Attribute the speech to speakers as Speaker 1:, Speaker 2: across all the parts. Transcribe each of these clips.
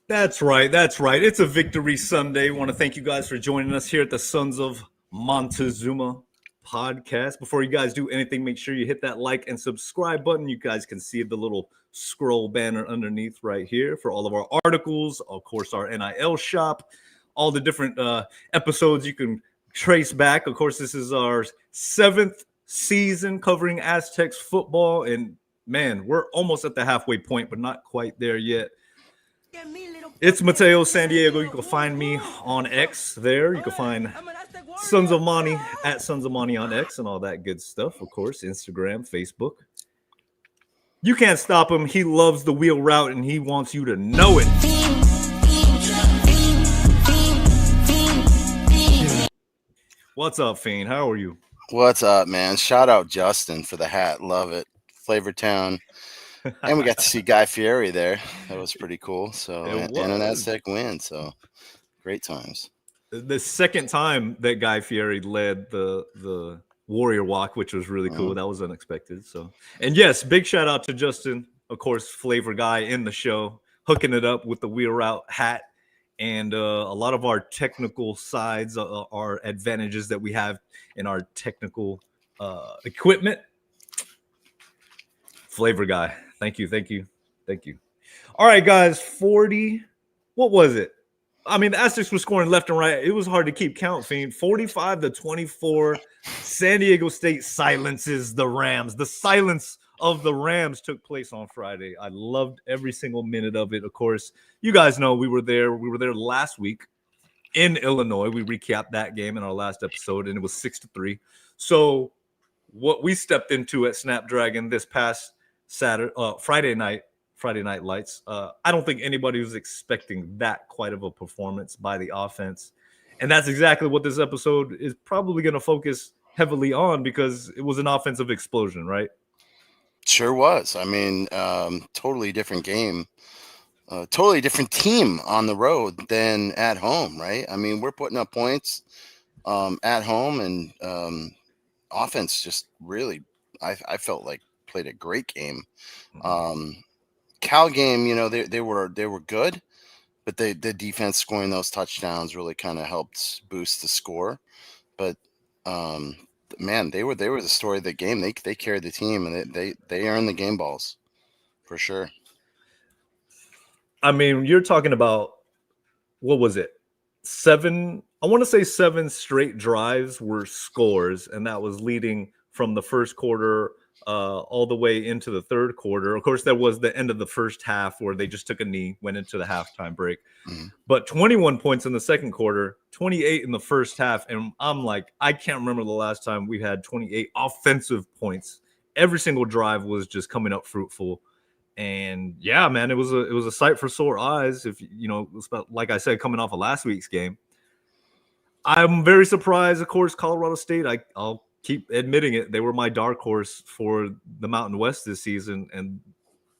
Speaker 1: That's right. That's right. It's a victory Sunday. Want to thank you guys for joining us here at the Sons of Montezuma podcast. Before you guys do anything, make sure you hit that like and subscribe button. You guys can see the little scroll banner underneath right here for all of our articles, of course, our NIL shop, all the different episodes you can trace back. Of course, this is our seventh season covering Aztecs football. And man, we're almost at the halfway point, but not quite there yet. It's Mateo San Diego. You can find me on X there. You can find Sons of Monty at Sons of Monty on X and all that good stuff. Of course, Instagram, Facebook. You can't stop him. He loves the wheel route and he wants you to know it. What's up, Fiend? How are you?
Speaker 2: What's up, man? Shout out Justin for the hat. Love it. Flavortown. And we got to see Guy Fieri there. That was pretty cool. So and an Aztec win. So great times.
Speaker 1: The second time that Guy Fieri led the Warrior Walk, which was really cool. That was unexpected. So, and yes, big shout out to Justin, of course, flavor guy in the show, hooking it up with the wheel route hat and a lot of our technical sides, our advantages that we have in our technical equipment. Flavor guy. Thank you. All right, guys, 40. What was it? I mean, the Aztecs were scoring left and right. It was hard to keep count, Fiend. 45-24. San Diego State silences the Rams. The silence of the Rams took place on Friday. I loved every single minute of it. Of course, you guys know we were there. We were there last week in Illinois. We recapped that game in our last episode, and it was 6-3. So what we stepped into at Snapdragon this past Friday night lights. I don't think anybody was expecting that quite of a performance by the offense. And that's exactly what this episode is probably going to focus heavily on because it was an offensive explosion, right?
Speaker 2: Sure was. I mean, totally different game, totally different team on the road than at home, right? I mean, we're putting up points at home and offense just really, I felt like played a great game. Cal game, you know, they were good, but the defense scoring those touchdowns really kind of helped boost the score. But man, they were the story of the game. They carried the team and they earned the game balls for sure.
Speaker 1: I mean, you're talking about what was it? I want to say 7 straight drives were scores, and that was leading from the first quarter all the way into the third quarter. Of course, there was the end of the first half where they just took a knee, went into the halftime break. But 21 points in the second quarter, 28 in the first half. And I'm like, I can't remember the last time we had 28 offensive points. Every single drive was just coming up fruitful. And yeah, man, it was a sight for sore eyes. If you know, like I said, coming off of last week's game, I'm very surprised. Of course, Colorado State. I'll keep admitting it. They were my dark horse for the Mountain West this season, and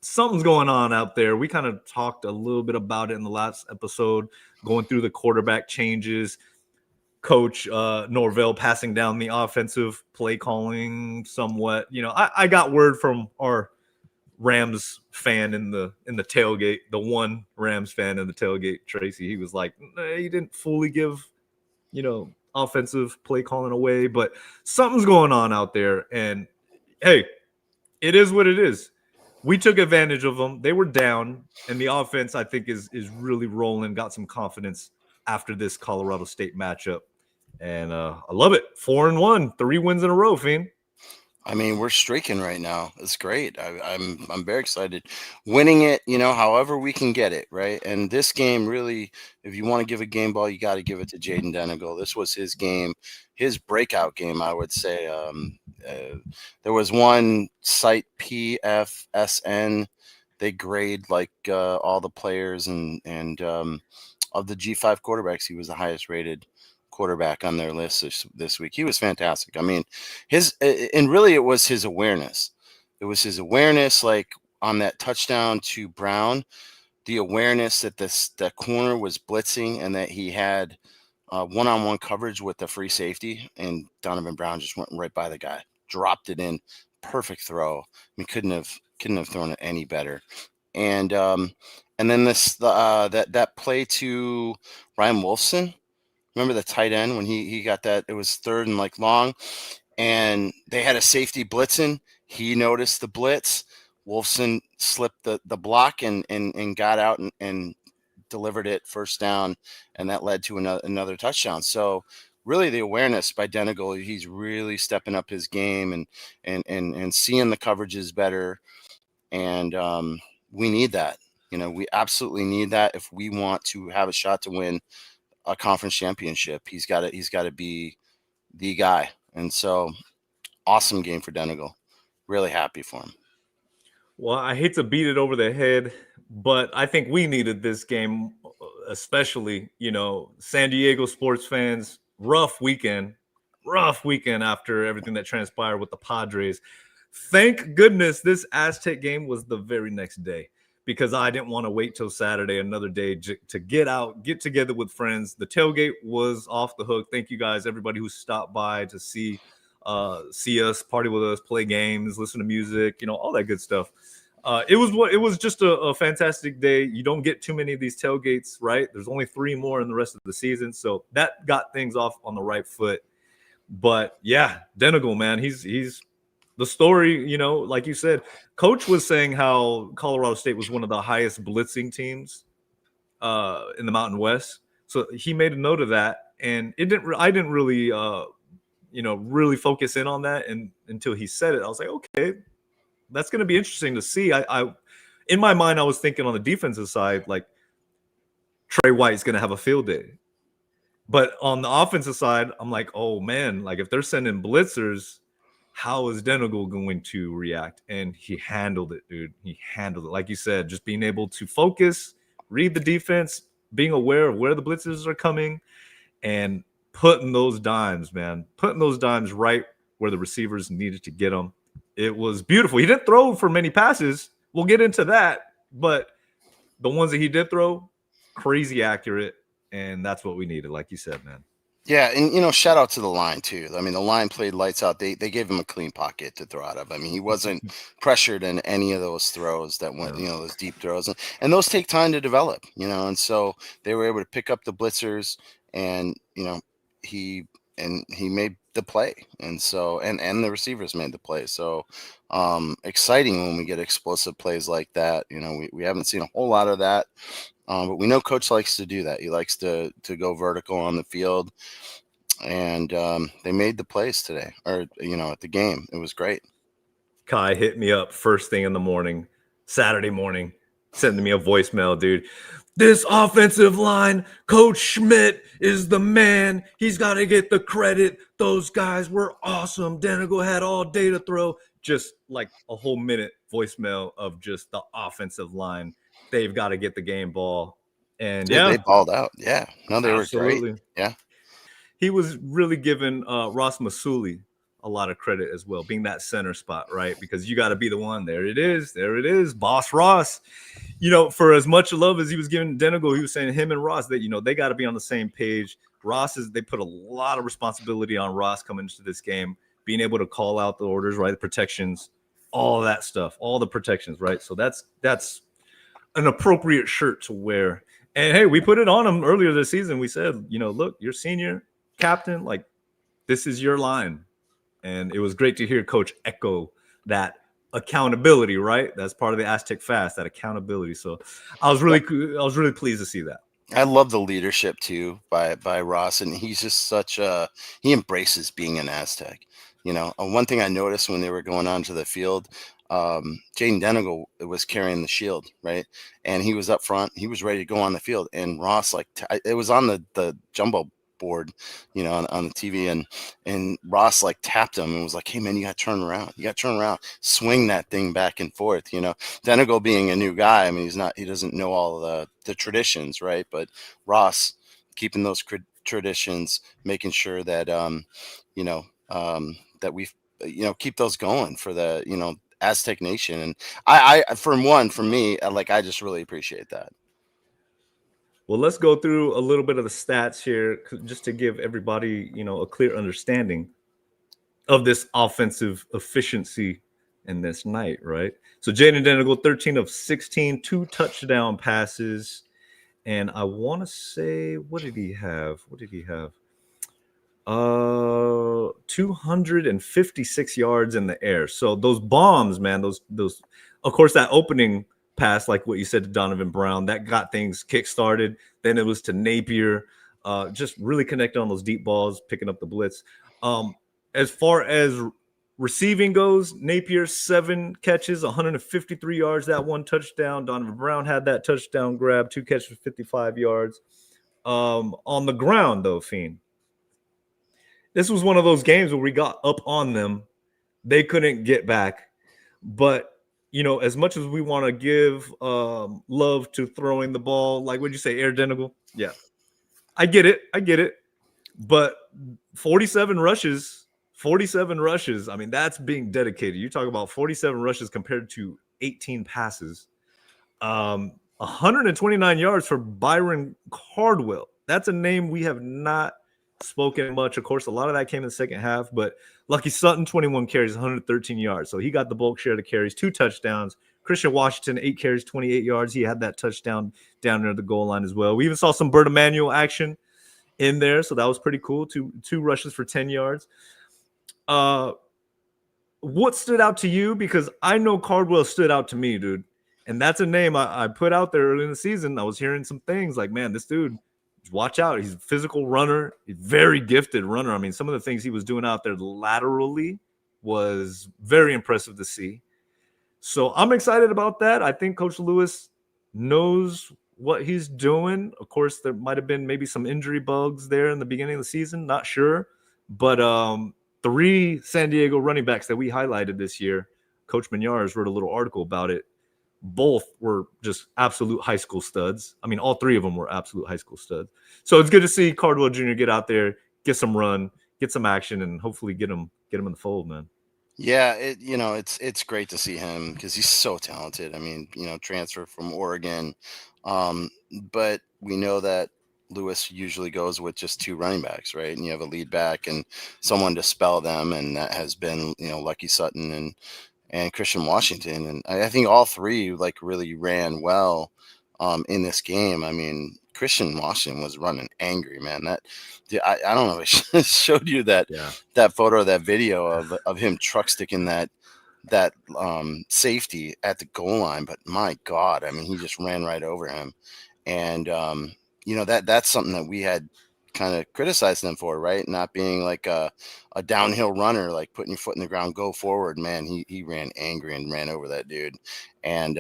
Speaker 1: something's going on out there. We kind of talked a little bit about it in the last episode, going through the quarterback changes, Coach Norvell passing down the offensive play calling somewhat. You know, I got word from our Rams fan in the tailgate, the one Rams fan in the tailgate, Tracy. He was like, he didn't fully give, you know, offensive play calling away, but something's going on out there. And hey, it is what it is. We took advantage of them. They were down, and the offense, I think, is really rolling, got some confidence after this Colorado State matchup. And I love it. 4-1, 3 wins in a row, Fiend.
Speaker 2: I mean, we're streaking right now. It's great. I'm very excited. Winning it, you know, however we can get it, right? And this game really, if you want to give a game ball, you got to give it to Jaden Denegal. This was his game, his breakout game, I would say. There was one site PFSN. They grade like all the players and of the G5 quarterbacks, he was the highest rated quarterback on their list this week. He was fantastic. I mean, and really it was his awareness. It was his awareness, like on that touchdown to Brown, the awareness that the corner was blitzing and that he had one-on-one coverage with the free safety, and Donovan Brown just went right by the guy, dropped it in, perfect throw. I mean, couldn't have thrown it any better. And And then that play to Ryan Wolfson. Remember the tight end when he got that? It was third and like long, and they had a safety blitzing. He noticed the blitz. Wolfson slipped the block and got out and delivered it first down, and that led to another touchdown. So really the awareness by Denegal, he's really stepping up his game and seeing the coverages better. And we need that. We absolutely need that if we want to have a shot to win a conference championship. He's got to be the guy. And so awesome game for Denegal. Really happy for him.
Speaker 1: Well, I hate to beat it over the head, but I think we needed this game, especially, San Diego sports fans. Rough weekend after everything that transpired with the Padres. Thank goodness this Aztec game was the very next day, because I didn't want to wait till Saturday, another day, to get together with friends. The tailgate was off the hook. Thank you guys, everybody who stopped by to see us, party with us, play games, listen to music, all that good stuff. It was just a fantastic day. You don't get too many of these tailgates, right? There's only 3 more in the rest of the season, so that got things off on the right foot. But yeah, Denegal, man, he's the story. Like you said, Coach was saying how Colorado State was one of the highest blitzing teams in the Mountain West, so he made a note of that, and I didn't really really focus in on that, and until he said it, I was like, okay, that's going to be interesting to see. I in my mind, I was thinking on the defensive side, like Trey White's going to have a field day, but on the offensive side, I'm like, oh man, like if they're sending blitzers, how is Denegal going to react? And he handled it, dude. He handled it, like you said, just being able to focus, read the defense, being aware of where the blitzers are coming, and putting those dimes right where the receivers needed to get them. It was beautiful. He didn't throw for many passes. We'll get into that, but the ones that he did throw, crazy accurate, and that's what we needed, like you said, man.
Speaker 2: Yeah, and shout out to the line too. I mean, the line played lights out. They gave him a clean pocket to throw out of. I mean, he wasn't pressured in any of those throws that went, those deep throws, and those take time to develop, and so they were able to pick up the blitzers, and he made the play, and so and the receivers made the play. So exciting when we get explosive plays like that. We haven't seen a whole lot of that. But we know Coach likes to do that. He likes to go vertical on the field, and they made the plays today, or at the game. It was great.
Speaker 1: Kai hit me up first thing in the morning, Saturday morning, sending me a voicemail, dude. This offensive line, Coach Schmidt is the man. He's got to get the credit. Those guys were awesome. Denegal had all day to throw. Just like a whole minute voicemail of just the offensive line. They've got to get the game ball. And
Speaker 2: they balled out. Yeah. No, they
Speaker 1: absolutely
Speaker 2: were great. Yeah.
Speaker 1: He was really giving Ross Masuli a lot of credit as well, being that center spot, right? Because you got to be the one. There it is, Boss Ross. For as much love as he was giving Denegal, he was saying him and Ross that they got to be on the same page. They put a lot of responsibility on Ross coming into this game, being able to call out the orders, right? The protections, all that stuff, all the protections, right? So that's an appropriate shirt to wear. And hey, we put it on him earlier this season. We said, look, you're senior captain, like this is your line. And it was great to hear Coach echo that accountability, right? That's part of the Aztec Fast, that accountability. So I was really pleased to see that.
Speaker 2: I love the leadership too by Ross, and he's just he embraces being an Aztec. One thing I noticed when they were going onto the field, Jaden Denegal was carrying the shield, right? And he was up front. He was ready to go on the field. And Ross, it was on the jumbo board, on the TV, and Ross tapped him and was like, "Hey man, you got to turn around. You got to turn around, swing that thing back and forth." Denegal being a new guy, I mean, he doesn't know all the traditions, right? But Ross keeping those traditions, making sure that that we keep those going for the Aztec Nation. And I for me, I just really appreciate that.
Speaker 1: Well, let's go through a little bit of the stats here just to give everybody, a clear understanding of this offensive efficiency in this night, right? So Jaden Denigal, 13 of 16, 2 touchdown passes. And I want to say, what did he have? 256 yards in the air. So those bombs, man, those of course that opening pass, like what you said to Donovan Brown, that got things kick-started. Then it was to Napier, just really connected on those deep balls, picking up the blitz. As far as receiving goes, Napier 7 catches, 153 yards, that one touchdown. Donovan Brown had that touchdown grab, 2 catches for 55 yards. On the ground, though, Fiend, this was one of those games where we got up on them. They couldn't get back. But, you know, as much as we want to give love to throwing the ball, like what'd you say, Air Denigal? Yeah. I get it. But 47 rushes. I mean, that's being dedicated. You talk about 47 rushes compared to 18 passes. 129 yards for Byron Cardwell. That's a name we have not spoken much. Of course, a lot of that came in the second half, but Lucky Sutton, 21 carries, 113 yards. So he got the bulk share of the carries, 2 touchdowns. Christian Washington, 8 carries, 28 yards. He had that touchdown down near the goal line as well. We even saw some Bert Emanuel action in there, so that was pretty cool. Two rushes for 10 yards. What stood out to you? Because I know Cardwell stood out to me, dude. And that's a name I put out there early in the season. I was hearing some things like, man, this dude, watch out. He's a physical runner. He's a very gifted runner. I mean, some of the things he was doing out there laterally was very impressive to see. So I'm excited about that. I think Coach Lewis knows what he's doing. Of course, there might have been maybe some injury bugs there in the beginning of the season. Not sure. But 3 San Diego running backs that we highlighted this year, Coach Minyars wrote a little article about it. Both were just absolute high school studs. I mean, all 3 of them were absolute high school studs. So it's good to see Cardwell Jr. get out there, get some run, get some action, and hopefully get him in the fold, man.
Speaker 2: Yeah, it's great to see him because he's so talented. I mean, transfer from Oregon, but we know that Lewis usually goes with just 2 running backs, right? And you have a lead back and someone to spell them, and that has been Lucky Sutton and Christian Washington, and I think all 3 like really ran well in this game. I mean, Christian Washington was running angry, man. I don't know if I showed you that photo, that video of him truck sticking that safety at the goal line, but my God, I mean, he just ran right over him, and that's something that we had kind of criticized them for, right? Not being like a downhill runner, like putting your foot in the ground, go forward. Man, he ran angry and ran over that dude, and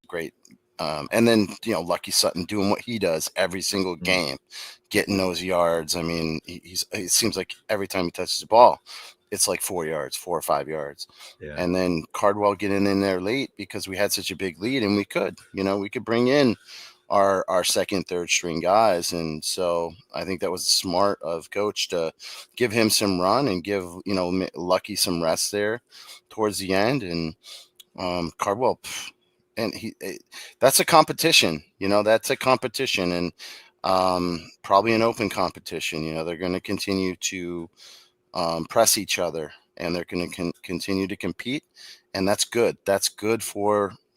Speaker 2: great. And then Lucky Sutton doing what he does every single game, getting those yards. I mean, it seems like every time he touches the ball, it's like 4 or 5 yards. Yeah. And then Cardwell getting in there late because we had such a big lead, and we could bring in our second, third string guys. And so I think that was smart of coach to give him some run and give, Lucky some rest there towards the end. And Cardwell, and that's a competition, that's a competition, and probably an open competition. They're going to continue to press each other, and they're going to continue to compete. And that's good.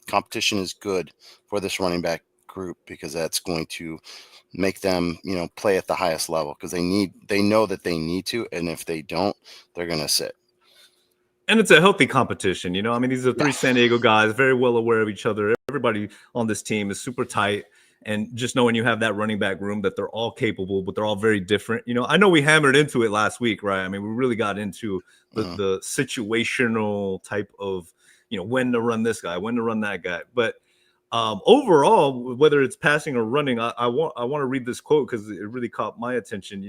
Speaker 2: Competition is good for this running back group, because that's going to make them play at the highest level, because they know that they need to, and if they don't, they're going to sit.
Speaker 1: And it's a healthy competition. I mean, these are 3 San Diego guys, very well aware of each other. Everybody on this team is super tight, and just knowing you have that running back room, that they're all capable, but they're all very different. I know we hammered into it last week, right? I mean, we really got into the situational type of when to run this guy, when to run that guy, but overall, whether it's passing or running, I want to read this quote because it really caught my attention.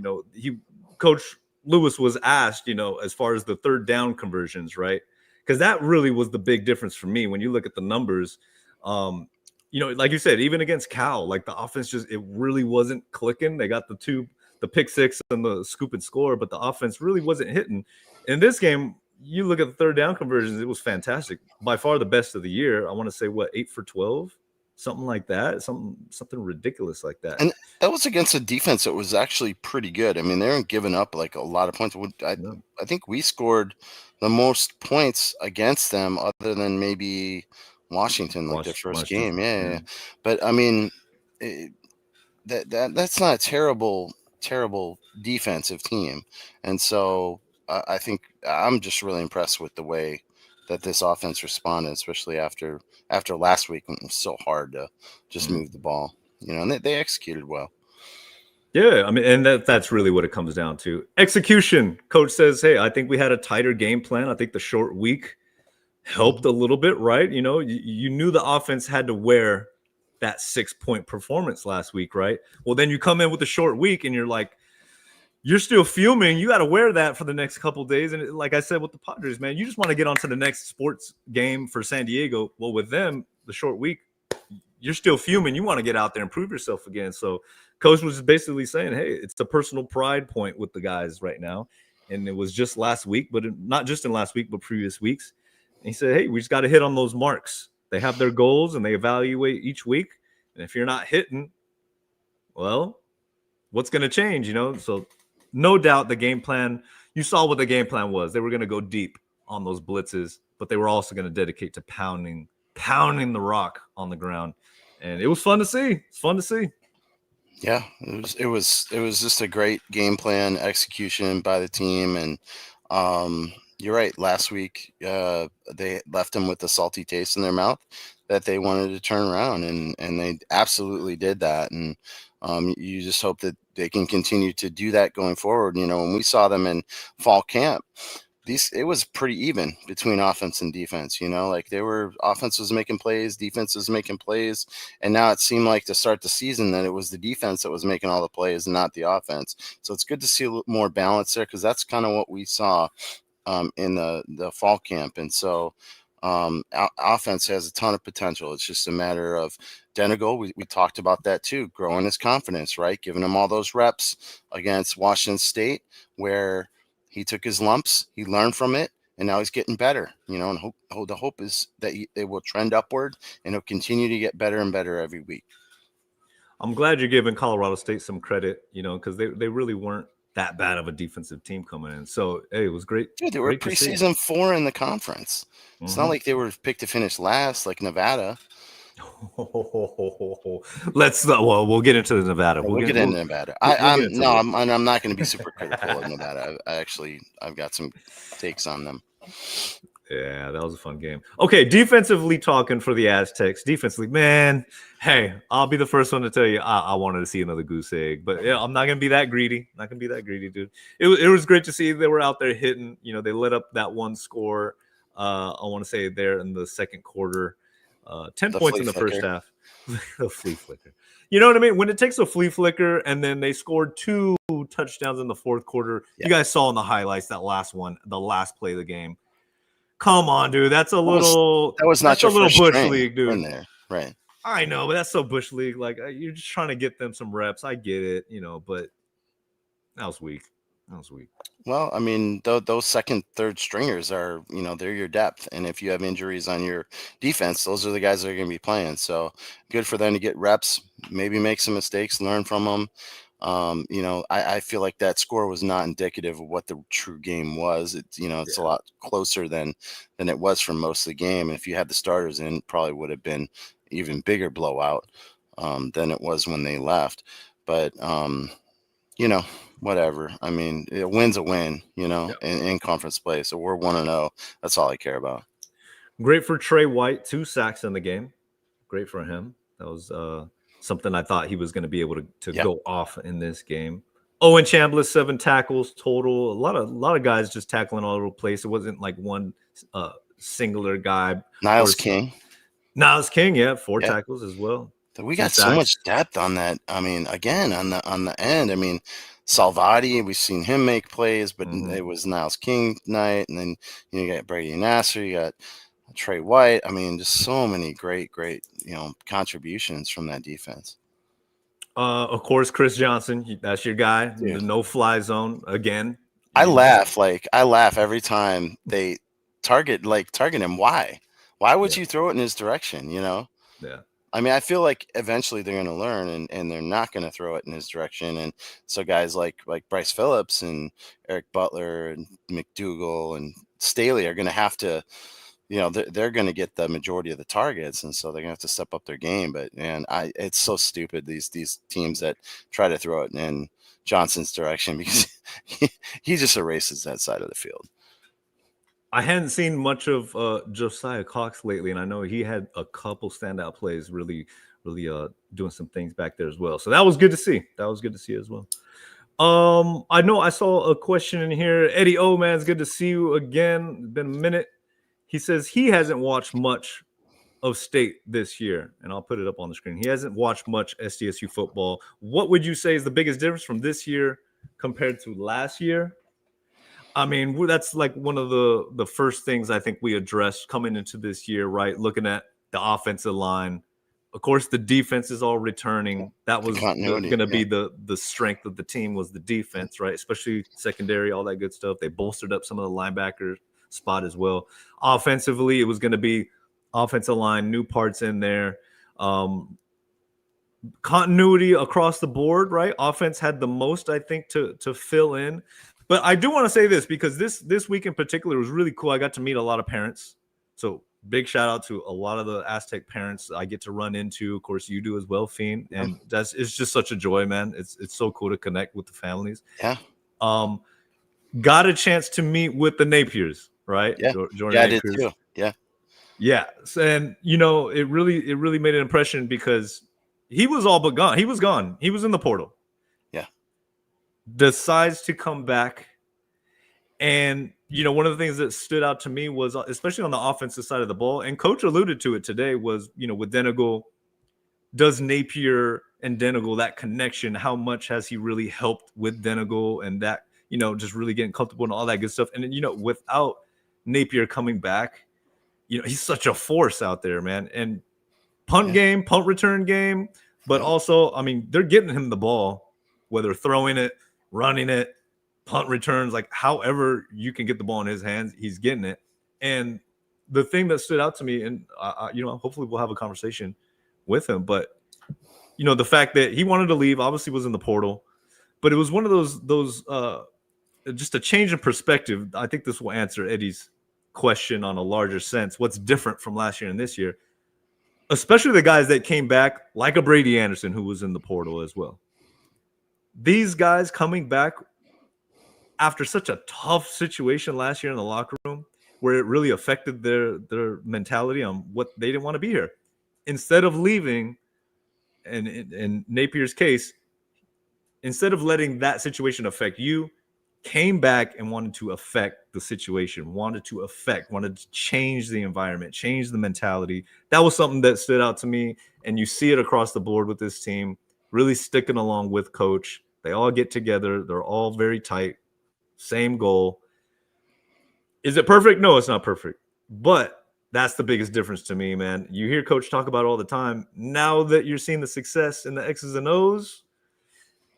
Speaker 1: Coach Lewis was asked, as far as the third down conversions, right? Because that really was the big difference for me when you look at the numbers. Like you said, even against Cal, like the offense it really wasn't clicking. They got the pick 6 and the scoop and score, but the offense really wasn't hitting. In this game, you look at the third down conversions, it was fantastic. By far the best of the year. I want to say 8 for 12. something like that, something ridiculous like that.
Speaker 2: And that was against a defense that was actually pretty good. I mean, they weren't giving up like a lot of points.
Speaker 1: No.
Speaker 2: I think we scored the most points against them, other than maybe Washington, like their first game.
Speaker 1: Washington,
Speaker 2: Yeah. But I mean, that's not a terrible defensive team, and so I think I'm just really impressed with the way that this offense responded, especially after last week when it was so hard to just move the ball, and they executed well.
Speaker 1: Yeah, I mean, and that's really what it comes down to. Execution. Coach says, "Hey, I think we had a tighter game plan. I think the short week helped a little bit, right? You knew the offense had to wear that 6-point performance last week, right? Well, then you come in with a short week and you're like, you're still fuming. You got to wear that for the next couple of days. And like I said with the Padres, man, you just want to get on to the next sports game for San Diego. Well, with them, the short week, you're still fuming. You want to get out there and prove yourself again. So coach was basically saying, hey, it's a personal pride point with the guys right now. And it was just last week, but not just in last week, but previous weeks. And he said, hey, we just got to hit on those marks. They have their goals and they evaluate each week. And if you're not hitting, well, what's going to change, So no doubt the game plan, you saw what the game plan was. They were going to go deep on those blitzes, but they were also going to dedicate to pounding the rock on the ground. And it was fun to see. It's fun to see.
Speaker 2: Yeah, it was just a great game plan execution by the team. And you're right. Last week, they left them with a salty taste in their mouth that they wanted to turn around, and they absolutely did that. And you just hope that they can continue to do that going forward. When we saw them in fall camp, it was pretty even between offense and defense. Like offense was making plays, defense was making plays, and now it seemed like to start the season that it was the defense that was making all the plays and not the offense. So it's good to see a little more balance there, because that's kind of what we saw in the fall camp. And so offense has a ton of potential. It's just a matter of Denegal. We talked about that too, growing his confidence, right? Giving him all those reps against Washington State, where he took his lumps, he learned from it, and now he's getting better, and the hope is that it will trend upward and he'll continue to get better and better every week.
Speaker 1: I'm glad you're giving Colorado State some credit, because they really weren't that bad of a defensive team coming in. So, hey, it was great.
Speaker 2: Dude, they were preseason 4 in the conference. It's not like they were picked to finish last like Nevada.
Speaker 1: We'll get into the Nevada.
Speaker 2: We'll get into Nevada. I'm not going to be super critical of Nevada. I've got some takes on them.
Speaker 1: Yeah, that was a fun game. Okay, defensively talking for the Aztecs. Defensively, man, hey, I'll be the first one to tell you I wanted to see another goose egg. But yeah, I'm not going to be that greedy. Not going to be that greedy, dude. It was great to see they were out there hitting. They let up that one score, I want to say, there in the second quarter. 10 points in the first half. The flea flicker. You know what I mean? When it takes a flea flicker and then they scored 2 touchdowns in the fourth quarter. Yeah. You guys saw in the highlights that last one, the last play of the game. Come on, dude. That's a little. That was not your little bush league, dude.
Speaker 2: In there, right?
Speaker 1: I know, but that's so bush league. Like you're just trying to get them some reps. I get it, but that was weak.
Speaker 2: Well, I mean, those second, third stringers are, they're your depth. And if you have injuries on your defense, those are the guys that are going to be playing. So good for them to get reps, maybe make some mistakes, learn from them. I feel like that score was not indicative of what the true game was. It's a lot closer than it was for most of the game. And if you had the starters in, it probably would have been even bigger blowout than it was when they left. But, whatever. I mean, a win's a win, in conference play. So we're 1-0. That's all I care about.
Speaker 1: Great for Trey White, 2 sacks in the game. Great for him. That was something I thought he was going to be able to go off in this game. Owen Chambliss, 7 tackles total. A lot of guys just tackling all over the place. It wasn't like one singular guy.
Speaker 2: Niles King,
Speaker 1: 4 tackles as well.
Speaker 2: We got so much depth on that. I mean, again, on the end. I mean, Salvati, we've seen him make plays, but it was Niles King night, and then you got Brady Nasser, you got Trey White. I mean, just so many great, contributions from that defense.
Speaker 1: Of course, Chris Johnson, that's your guy. The no-fly zone again.
Speaker 2: I laugh every time they target him. Why would you throw it in his direction?
Speaker 1: Yeah.
Speaker 2: I mean, I feel like eventually they're going to learn, and they're not going to throw it in his direction. And so guys like Bryce Phillips and Eric Butler and McDougal and Staley are going to have to, they're going to get the majority of the targets, and so they're going to have to step up their game. But man, it's so stupid, these teams that try to throw it in Johnson's direction, because he just erases that side of the field.
Speaker 1: I hadn't seen much of Josiah Cox lately, and I know he had a couple standout plays, really doing some things back there as well. So that was good to see. That was good to see as well. I know I saw a question in here. Eddie O, man, it's good to see you again. It's been a minute. He says he hasn't watched much of state this year, and I'll put it up on the screen. He hasn't watched much SDSU football. What would you say is the biggest difference from this year compared to last year? I mean, that's like one of the first things I think we addressed coming into this year, right? Looking at the offensive line. Of course, the defense is all returning. That was going to be the strength of the team, was the defense, right? Especially secondary, all that good stuff. They bolstered up some of the linebacker spot as well. Offensively, it was going to be offensive line, new parts in there. Continuity across the board, right? Offense had the most, I think, to fill in. But I do want to say this, because this week in particular was really cool. I got to meet a lot of parents. So big shout out to a lot of the Aztec parents I get to run into. Of course, you do as well, Fiend. And it's just such a joy, man. It's so cool to connect with the families.
Speaker 2: Yeah.
Speaker 1: Got a chance to meet with the Napiers, right?
Speaker 2: Yeah.
Speaker 1: Jordan
Speaker 2: I
Speaker 1: Napiers.
Speaker 2: did too. Yeah.
Speaker 1: Yeah. And it really made an impression, because he was all but gone. He was gone. He was in the portal.
Speaker 2: Yeah.
Speaker 1: Decides to come back. And, one of the things that stood out to me was, especially on the offensive side of the ball, and Coach alluded to it today, was, with Denegal, does Napier and Denegal, that connection, how much has he really helped with Denegal, and that, just really getting comfortable and all that good stuff. And then, without Napier coming back, he's such a force out there, man. And punt game, punt return game, but also, I mean, they're getting him the ball, whether throwing it, running it, punt returns, like however you can get the ball in his hands, he's getting it. And the thing that stood out to me, and hopefully we'll have a conversation with him, but the fact that he wanted to leave, obviously was in the portal, but it was one of those just a change in perspective. I think this will answer Eddie's question on a larger sense. What's different from last year and this year, especially the guys that came back, like a Brady Anderson, who was in the portal as well. These guys coming back after such a tough situation last year in the locker room, where it really affected their mentality on what they didn't want to be here. Instead of leaving, and in Napier's case, instead of letting that situation affect you, came back and wanted to affect the situation, wanted to change the environment, change the mentality. That was something that stood out to me. And you see it across the board with this team, really sticking along with Coach. They all get together. They're all very tight. Same goal. Is it perfect? No, it's not perfect. But that's the biggest difference to me, man. You hear Coach talk about it all the time. Now that you're seeing the success in the X's and O's,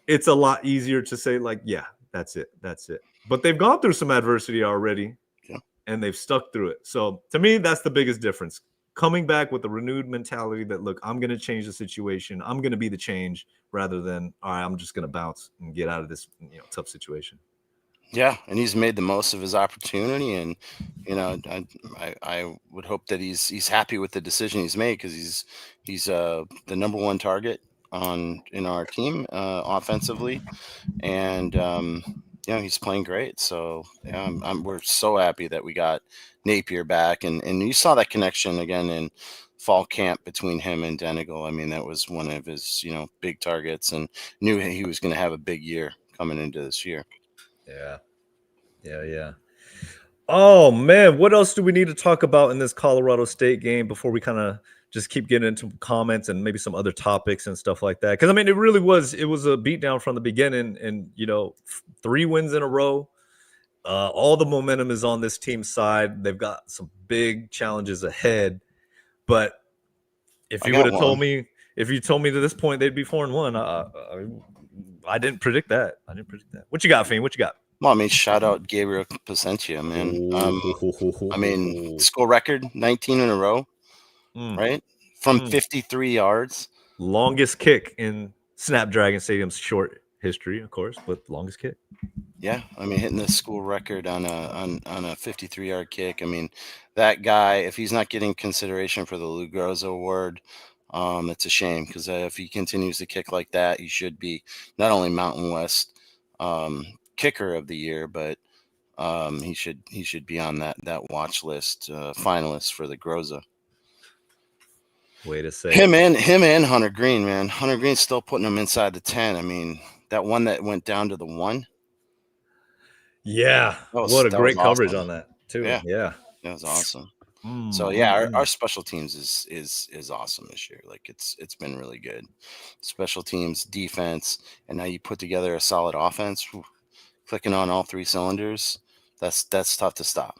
Speaker 1: it's a lot easier to say, like, yeah, that's it. But they've gone through some adversity already, and they've stuck through it. So to me, that's the biggest difference. Coming back with a renewed mentality that, look, I'm going to change the situation. I'm going to be the change, rather than, all right, I'm just going to bounce and get out of this tough situation.
Speaker 2: Yeah, and he's made the most of his opportunity, and I would hope that he's happy with the decision he's made, because he's the number one target in our team offensively, and he's playing great. So we're so happy that we got Napier back, and you saw that connection again in fall camp between him and Denegal. I mean, that was one of his big targets, and knew he was going to have a big year coming into this year.
Speaker 1: Yeah. Oh, man. What else do we need to talk about in this Colorado State game before we kind of just keep getting into comments and maybe some other topics and stuff like that? Because, I mean, it was a beatdown from the beginning, and, 3 wins in a row. All the momentum is on this team's side. They've got some big challenges ahead. But if you would have told me to this point they'd be 4-1, I didn't predict that. What you got, Fiend? What you got?
Speaker 2: Well, I mean, shout out Gabriel Placentia, man. I mean, school record, 19 in a row, right? from 53 yards.
Speaker 1: Longest kick in Snapdragon Stadium's short history, of course, but longest kick.
Speaker 2: Yeah, I mean, hitting the school record on a 53-yard kick. I mean, that guy, if he's not getting consideration for the Lou Groza Award, it's a shame, because if he continues to kick like that, he should be not only Mountain West kicker of the year, but he should be on that watch list, finalist for the Groza.
Speaker 1: Way to say
Speaker 2: him and Hunter Green, man. Hunter Green's still putting him inside the 10. I mean, that one that went down to the 1.
Speaker 1: Yeah, what a great coverage on that too. Yeah,
Speaker 2: that was awesome. So yeah, our special teams is awesome this year. Like it's been really good. Special teams, defense, and now you put together a solid offense, clicking on all 3 cylinders. That's tough to stop.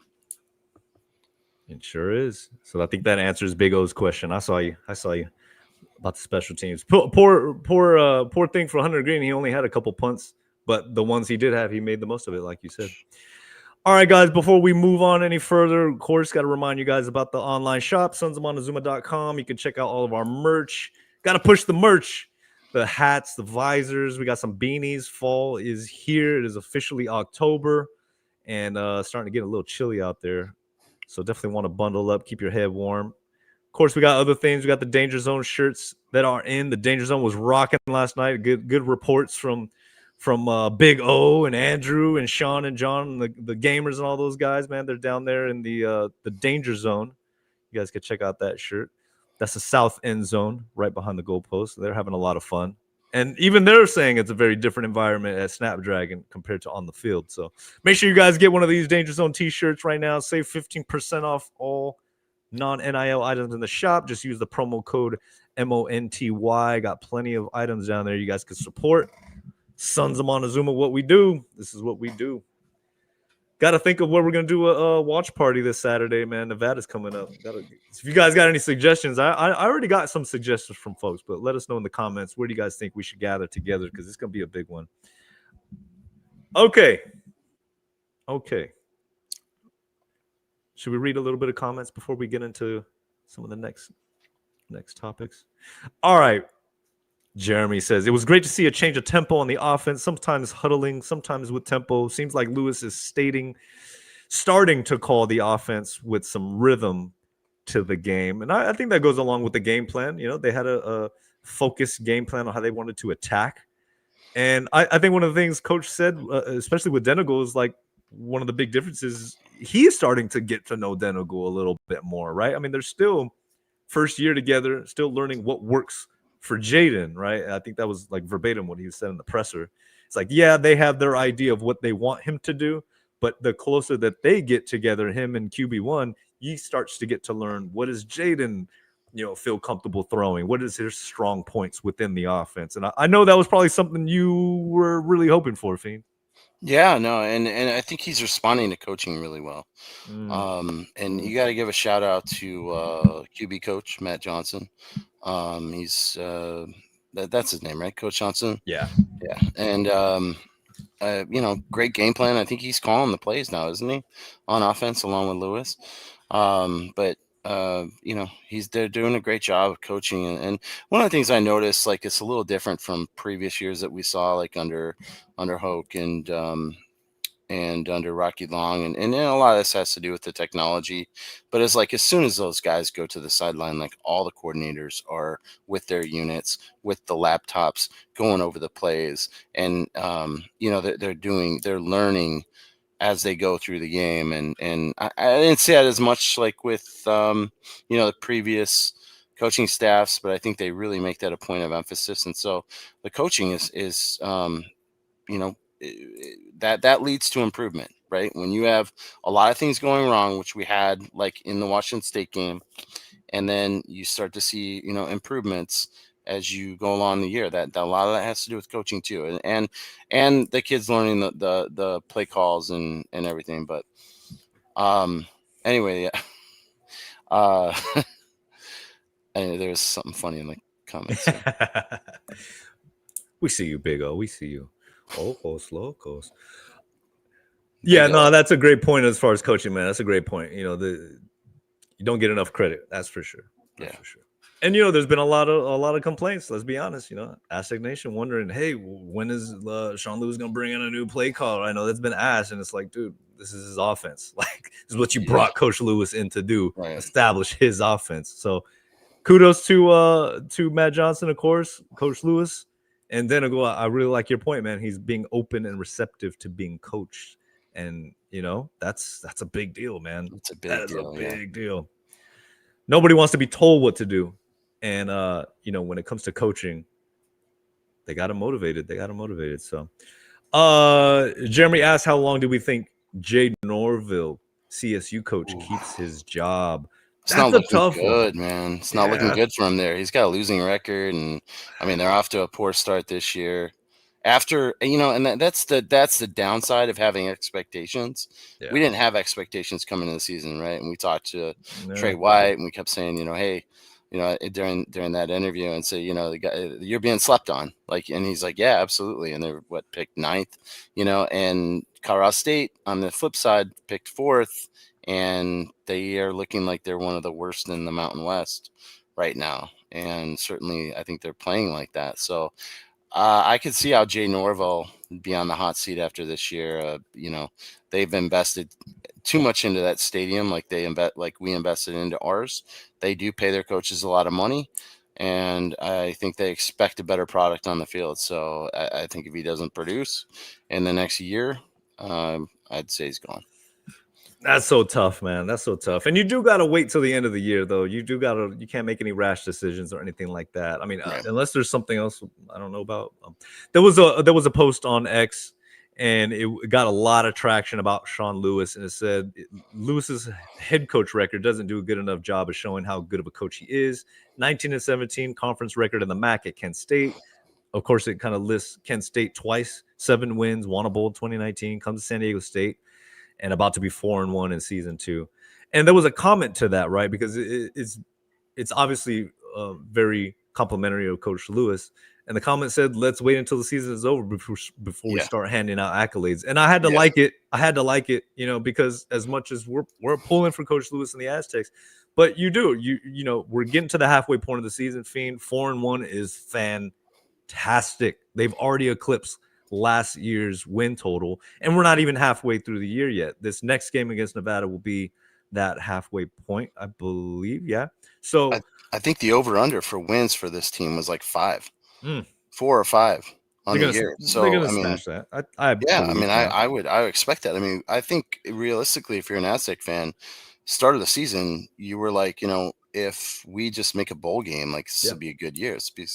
Speaker 1: It sure is. So I think that answers Big O's question. I saw you about the special teams. Poor thing for Hunter Green. He only had a couple punts, but the ones he did have, he made the most of it, like you said. All right, guys, before we move on any further, of course, got to remind you guys about the online shop, sonsofmontezuma.com. You can check out all of our merch. Got to push the merch, the hats, the visors. We got some beanies. Fall is here. It is officially October, and starting to get a little chilly out there. So definitely want to bundle up, keep your head warm. Of course, we got other things. We got the Danger Zone shirts that are in. The Danger Zone was rocking last night. Good reports from Big O and Andrew and Sean and John, and the gamers and all those guys, man. They're down there in the Danger Zone. You guys can check out that shirt. That's the south end zone right behind the goalpost. They're having a lot of fun. And even they're saying it's a very different environment at Snapdragon compared to on the field. So make sure you guys get one of these Danger Zone t-shirts right now. Save 15% off all non-NIL items in the shop. Just use the promo code MONTY. Got plenty of items down there you guys can support. Sons of Montezuma, what we do. This is what we do. Got to think of where we're going to do a watch party this Saturday, man. Nevada's coming up. If you guys got any suggestions, I already got some suggestions from folks, but let us know in the comments. Where do you guys think we should gather together? Because it's going to be a big one. Okay. Should we read a little bit of comments before we get into some of the next topics? All right. Jeremy says, it was great to see a change of tempo on the offense, sometimes huddling, sometimes with tempo. Seems like Lewis is starting to call the offense with some rhythm to the game. And I think that goes along with the game plan. You know, they had a focused game plan on how they wanted to attack. And I think one of the things Coach said, especially with Denegal, is like one of the big differences. He is starting to get to know Denegal a little bit more, right? I mean, they're still first year together, still learning what works for Jaden, right? I think that was like verbatim what he said in the presser. It's like, yeah, they have their idea of what they want him to do, but the closer that they get together, him and QB1, he starts to get to learn what is Jaden, feel comfortable throwing. What is his strong points within the offense? And I know that was probably something you were really hoping for, Fiend.
Speaker 2: Yeah, no, and I think he's responding to coaching really well. And you got to give a shout out to QB coach Matt Johnson. He's that's his name, right? Coach Johnson.
Speaker 1: Yeah.
Speaker 2: And great game plan. I think he's calling the plays now, isn't he, on offense along with Lewis? But they're doing a great job of coaching. And one of the things I noticed, like, it's a little different from previous years that we saw, like under Hoke and under Rocky Long, and a lot of this has to do with the technology. But it's like, as soon as those guys go to the sideline, like, all the coordinators are with their units, with the laptops, going over the plays, and they're learning as they go through the game. And I didn't see that as much like with the previous coaching staffs, but I think they really make that a point of emphasis. And so the coaching is that leads to improvement, right? When you have a lot of things going wrong, which we had like in the Washington State game, and then you start to see improvements as you go along the year. That a lot of that has to do with coaching too, and the kids learning the play calls and everything. But anyway, yeah. Anyway, there's something funny in the comments.
Speaker 1: We see you, Big O. We see you. Locos. Yeah, no, that's a great point as far as coaching, man. That's a great point. You don't get enough credit. That's for sure. That's for sure. And there's been a lot of complaints. Let's be honest. Aztec Nation wondering, hey, when is Sean Lewis going to bring in a new play caller? I know that's been asked, and it's like, dude, this is his offense. Like, this is what you
Speaker 2: Yeah.
Speaker 1: brought Coach Lewis in to do,
Speaker 2: Right.
Speaker 1: establish his offense. So, kudos to Matt Johnson, of course, Coach Lewis, and then I really like your point, man. He's being open and receptive to being coached, and that's a big deal, man.
Speaker 2: It's a
Speaker 1: That
Speaker 2: big
Speaker 1: is a
Speaker 2: deal. Yeah.
Speaker 1: big deal. Nobody wants to be told what to do. And when it comes to coaching, they got him motivated. So Jeremy asked, how long do we think Jay Norville, CSU coach, keeps his job?
Speaker 2: It's not
Speaker 1: That's a
Speaker 2: looking
Speaker 1: tough one.
Speaker 2: good, man. It's not looking good for him there. He's got a losing record, and I mean they're off to a poor start this year. After and that's the downside of having expectations.
Speaker 1: Yeah.
Speaker 2: We didn't have expectations coming into the season, right? And we talked to
Speaker 1: Yeah.
Speaker 2: Trey White, and we kept saying, hey, during that interview, and say, the guy, you're being slept on, like, and he's like, yeah, absolutely. And they're picked ninth, and Colorado State on the flip side picked fourth, and they are looking like they're one of the worst in the Mountain West right now, and certainly I think they're playing like that. So I could see how Jay Norville would be on the hot seat after this year. They've invested too much into that stadium, like we invested into ours. They do pay their coaches a lot of money, and I think they expect a better product on the field. So I think if he doesn't produce in the next year, I'd say he's gone.
Speaker 1: That's so tough, man. That's so tough. And you do got to wait till the end of the year, though. You can't make any rash decisions or anything like that. I mean,
Speaker 2: Right.
Speaker 1: unless there's something else I don't know about. There was a post on X, and it got a lot of traction about Sean Lewis, and it said Lewis's head coach record doesn't do a good enough job of showing how good of a coach he is. 19-17 conference record in the MAC at Kent State. Of course, it kind of lists Kent State twice, 7 wins, won a bowl 2019, comes to San Diego State, and about to be 4-1 in season 2. And there was a comment to that, right? Because it's obviously very complimentary of Coach Lewis. And the comment said, "Let's wait until the season is over before we start handing out accolades." And I had to like it. Because as much as we're pulling for Coach Lewis and the Aztecs, but we're getting to the halfway point of the season. Fiend 4-1 is fantastic. They've already eclipsed last year's win total, and we're not even halfway through the year yet. This next game against Nevada will be that halfway point, I believe. Yeah. So
Speaker 2: I think the over-under for wins for this team was like 5, 4 or 5 on the year. So
Speaker 1: they're gonna smash that.
Speaker 2: I would expect that. I mean, I think realistically, if you're an Aztec fan, start of the season, you were like, if we just make a bowl game, like this would be a good year. It's be a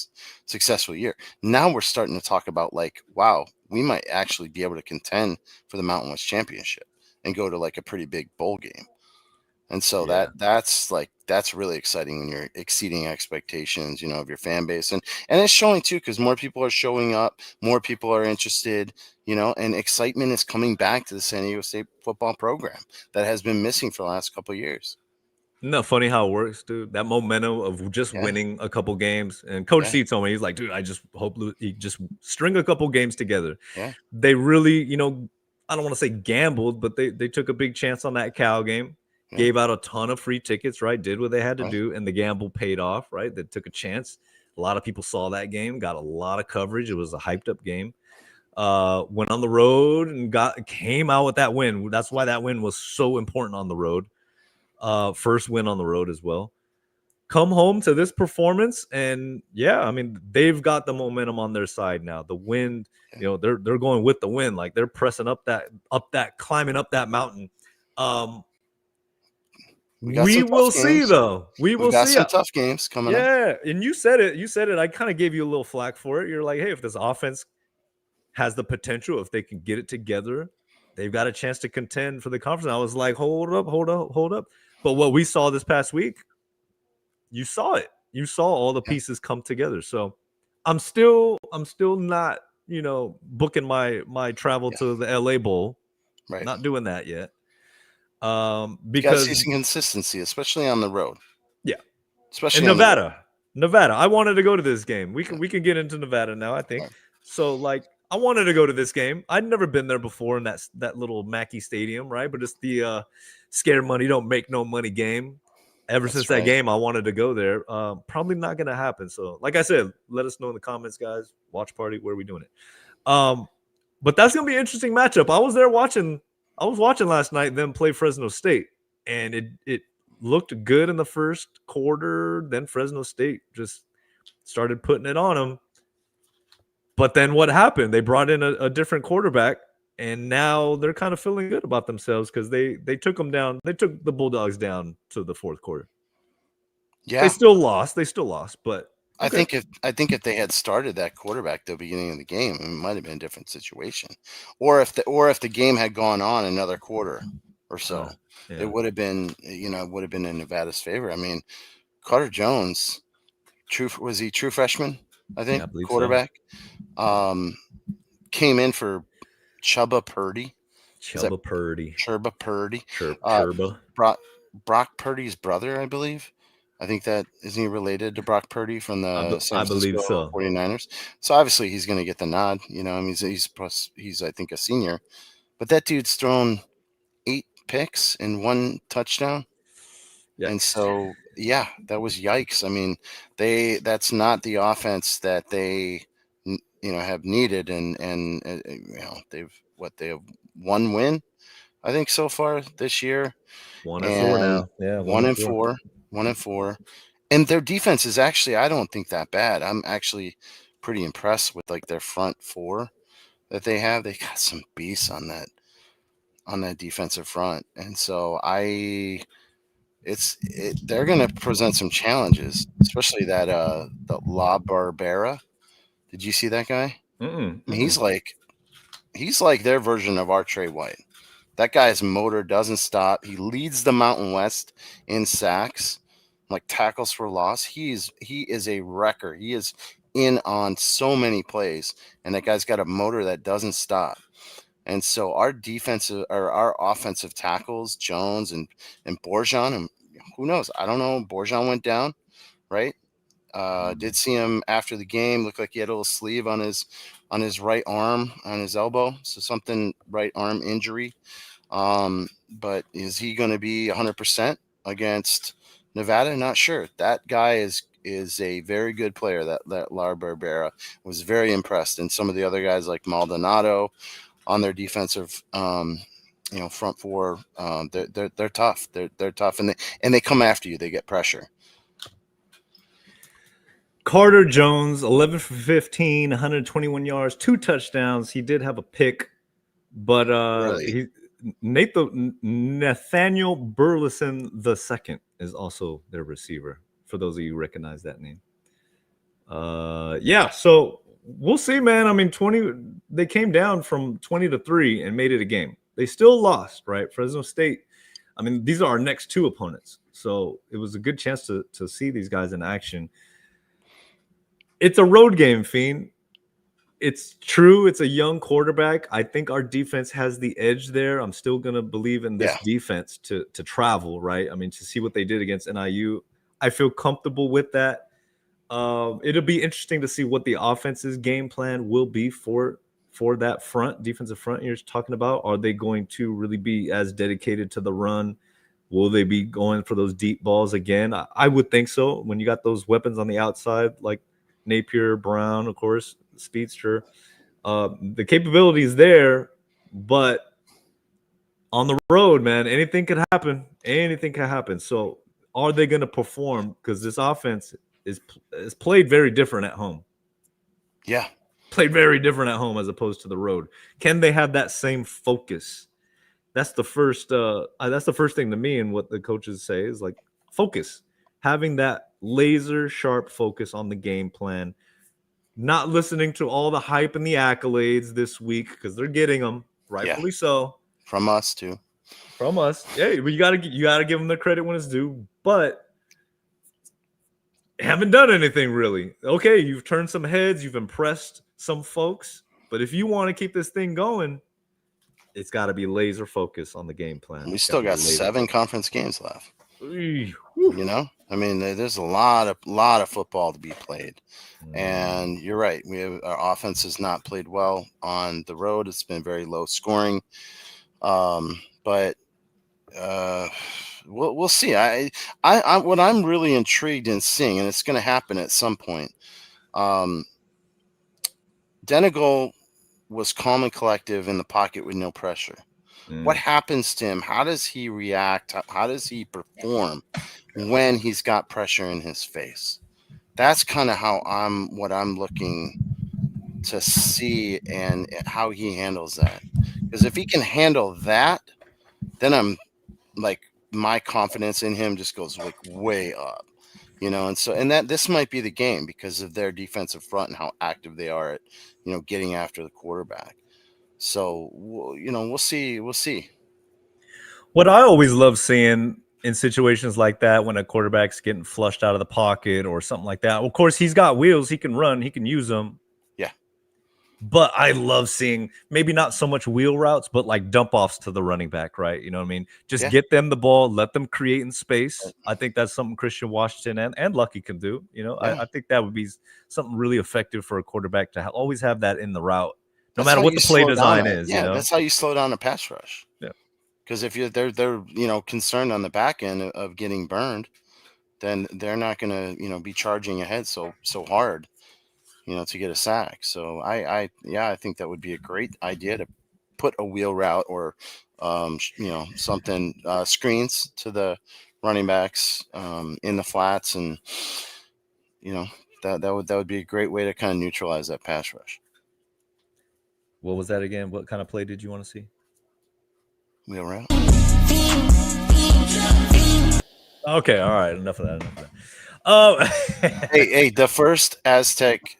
Speaker 2: successful year. Now we're starting to talk about like, wow, we might actually be able to contend for the Mountain West Championship and go to like a pretty big bowl game. And so that's really exciting when you're exceeding expectations, of your fan base. And it's showing too, because more people are showing up, more people are interested, and excitement is coming back to the San Diego State football program that has been missing for the last couple of years.
Speaker 1: Isn't that funny how it works, dude? That momentum of just winning a couple games. And Coach C told me, he's like, dude, I just hope he just string a couple games together.
Speaker 2: Yeah.
Speaker 1: They really, I don't want to say gambled, but they took a big chance on that Cal game. Gave out a ton of free tickets, right? Did what they had to do, and the gamble paid off, right? They took a chance. A lot of people saw that game, got a lot of coverage. It was a hyped up game. Went on the road and came out with that win. That's why that win was so important on the road. First win on the road as well. Come home to this performance, and I mean, they've got the momentum on their side now. The wind, they're going with the wind, like they're pressing up that climbing up that mountain. We will see, though. We will see
Speaker 2: some tough games coming up.
Speaker 1: Yeah, and you said it. I kind of gave you a little flack for it. You're like, hey, if this offense has the potential, if they can get it together, they've got a chance to contend for the conference. And I was like, hold up. But what we saw this past week, you saw it. You saw all the pieces come together. So I'm still not, booking my travel to the LA Bowl.
Speaker 2: Right.
Speaker 1: Not doing that yet.
Speaker 2: Because you gotta see some consistency, especially on the road.
Speaker 1: Yeah.
Speaker 2: Especially
Speaker 1: in Nevada. I wanted to go to this game. We can get into Nevada now, I think. Right. So like I wanted to go to this game. I'd never been there before in that little Mackey Stadium, right? But it's the scare money, don't make no money game. Ever
Speaker 2: That's
Speaker 1: since that
Speaker 2: right.
Speaker 1: game, I wanted to go there. Probably not going to happen. So, like I said, let us know in the comments, guys. Watch party. Where are we doing it? But that's going to be an interesting matchup. I was there watching. I was watching last night them play Fresno State, and it looked good in the first quarter. Then Fresno State just started putting it on them. But then what happened? They brought in a different quarterback, and now they're kind of feeling good about themselves because they took them down. They took the Bulldogs down to the fourth quarter. They
Speaker 2: Yeah.
Speaker 1: still lost. They still lost, but
Speaker 2: I
Speaker 1: okay.
Speaker 2: think if they had started that quarterback at the beginning of the game, it might have been a different situation. Or if the game had gone on another quarter or so,
Speaker 1: Yeah.
Speaker 2: it would have been in Nevada's favor. I mean, Carter Jones, was he true freshman? I think
Speaker 1: I believe so.
Speaker 2: quarterback. Came in for Chubba Purdy.
Speaker 1: Chubba Purdy.
Speaker 2: Churba Purdy.
Speaker 1: Churba.
Speaker 2: Brock Purdy's brother, I believe. I think that isn't he related to Brock Purdy from the San
Speaker 1: I believe
Speaker 2: Francisco
Speaker 1: so.
Speaker 2: 49ers? So obviously he's going to get the nod. You know, I mean, he's I think a senior, but that dude's thrown 8 picks and 1 touchdown.
Speaker 1: Yikes.
Speaker 2: And so, yeah, that was yikes. I mean, that's not the offense that they have needed, and they have 1 win, I think, so far this year.
Speaker 1: 1-4 now. Yeah,
Speaker 2: 1-4, 1-4, and their defense is actually, I don't think, that bad. I'm actually pretty impressed with like their front 4 that they have. They got some beasts on that defensive front, and so they're going to present some challenges, especially that the La Barbera. Did you see that guy? I mean, he's like their version of our Trey White. That guy's motor doesn't stop. He leads the Mountain West in sacks, like tackles for loss. He is a wrecker. He is in on so many plays, and that guy's got a motor that doesn't stop. And so our offensive tackles, Jones and Borjan, and who knows? I don't know. Borjan went down, right? Did see him after the game. Looked like he had a little sleeve on his right arm, on his elbow. So something, right arm injury. But is he going to be 100% against Nevada? Not sure. That guy is a very good player. That Lar Barbera, was very impressed. And some of the other guys like Maldonado on their defensive front 4, they're tough. They're tough, and they come after you. They get pressure.
Speaker 1: Carter Jones, 11 for 15, 121 yards, 2 touchdowns. He did have a pick, but
Speaker 2: Really?
Speaker 1: Nathaniel Burleson II is also their receiver, for those of you who recognize that name. Yeah, so we'll see, man. I mean, they came down from 20-3 and made it a game. They still lost, right? Fresno State. I mean, these are our next 2 opponents. So it was a good chance to see these guys in action. It's a road game, Fiend. It's true. It's a young quarterback. I think our defense has the edge there. I'm still going to believe in this defense to travel, right? I mean, to see what they did against NIU. I feel comfortable with that. It'll be interesting to see what the offense's game plan will be for that defensive front you're talking about. Are they going to really be as dedicated to the run? Will they be going for those deep balls again? I would think so. When you got those weapons on the outside, like Napier, Brown, of course, Speedster, the capability is there, but on the road, man, anything could happen. Anything can happen. So are they going to perform? Because this offense is played very different at home.
Speaker 2: Yeah.
Speaker 1: Played very different at home as opposed to the road. Can they have that same focus? That's the first thing to me, and what the coaches say is like focus. Having that laser sharp focus on the game plan, not listening to all the hype and the accolades this week, because they're getting them, rightfully so.
Speaker 2: From us too.
Speaker 1: From us. Yeah, but you gotta give them the credit when it's due, but haven't done anything really. Okay, you've turned some heads, you've impressed some folks, but if you want to keep this thing going, it's got to be laser focus on the game plan.
Speaker 2: We still got 7 conference games left.
Speaker 1: You
Speaker 2: know, I mean, there's a lot of football to be played, and you're right. Our offense has not played well on the road. It's been very low scoring, but we'll see. What I'm really intrigued in seeing, and it's going to happen at some point. Denegal was calm and collective in the pocket with no pressure. What happens to him? How does he react? How does he perform when he's got pressure in his face? That's kind of what I'm looking to see, and how he handles that. Because if he can handle that, then I'm like, my confidence in him just goes like way up, and that this might be the game because of their defensive front and how active they are at, getting after the quarterback. So, we'll see. We'll see.
Speaker 1: What I always love seeing in situations like that, when a quarterback's getting flushed out of the pocket or something like that, of course, he's got wheels. He can run. He can use them.
Speaker 2: Yeah.
Speaker 1: But I love seeing maybe not so much wheel routes, but like dump offs to the running back, right? You know what I mean? Just get them the ball, let them create in space. I think that's something Christian Washington and Lucky can do. I think that would be something really effective for a quarterback to always have that in the route, no matter what the play design is.
Speaker 2: Yeah, that's how you slow down a pass rush.
Speaker 1: Yeah.
Speaker 2: Because if they're concerned on the back end of getting burned, then they're not going to be charging ahead so hard, to get a sack. So I think that would be a great idea to put a wheel route or something, screens to the running backs in the flats, and that would be a great way to kind of neutralize that pass rush.
Speaker 1: What was that again? What kind of play did you want to see?
Speaker 2: Wheel route.
Speaker 1: Okay, all right, enough of that.
Speaker 2: Hey, the first Aztec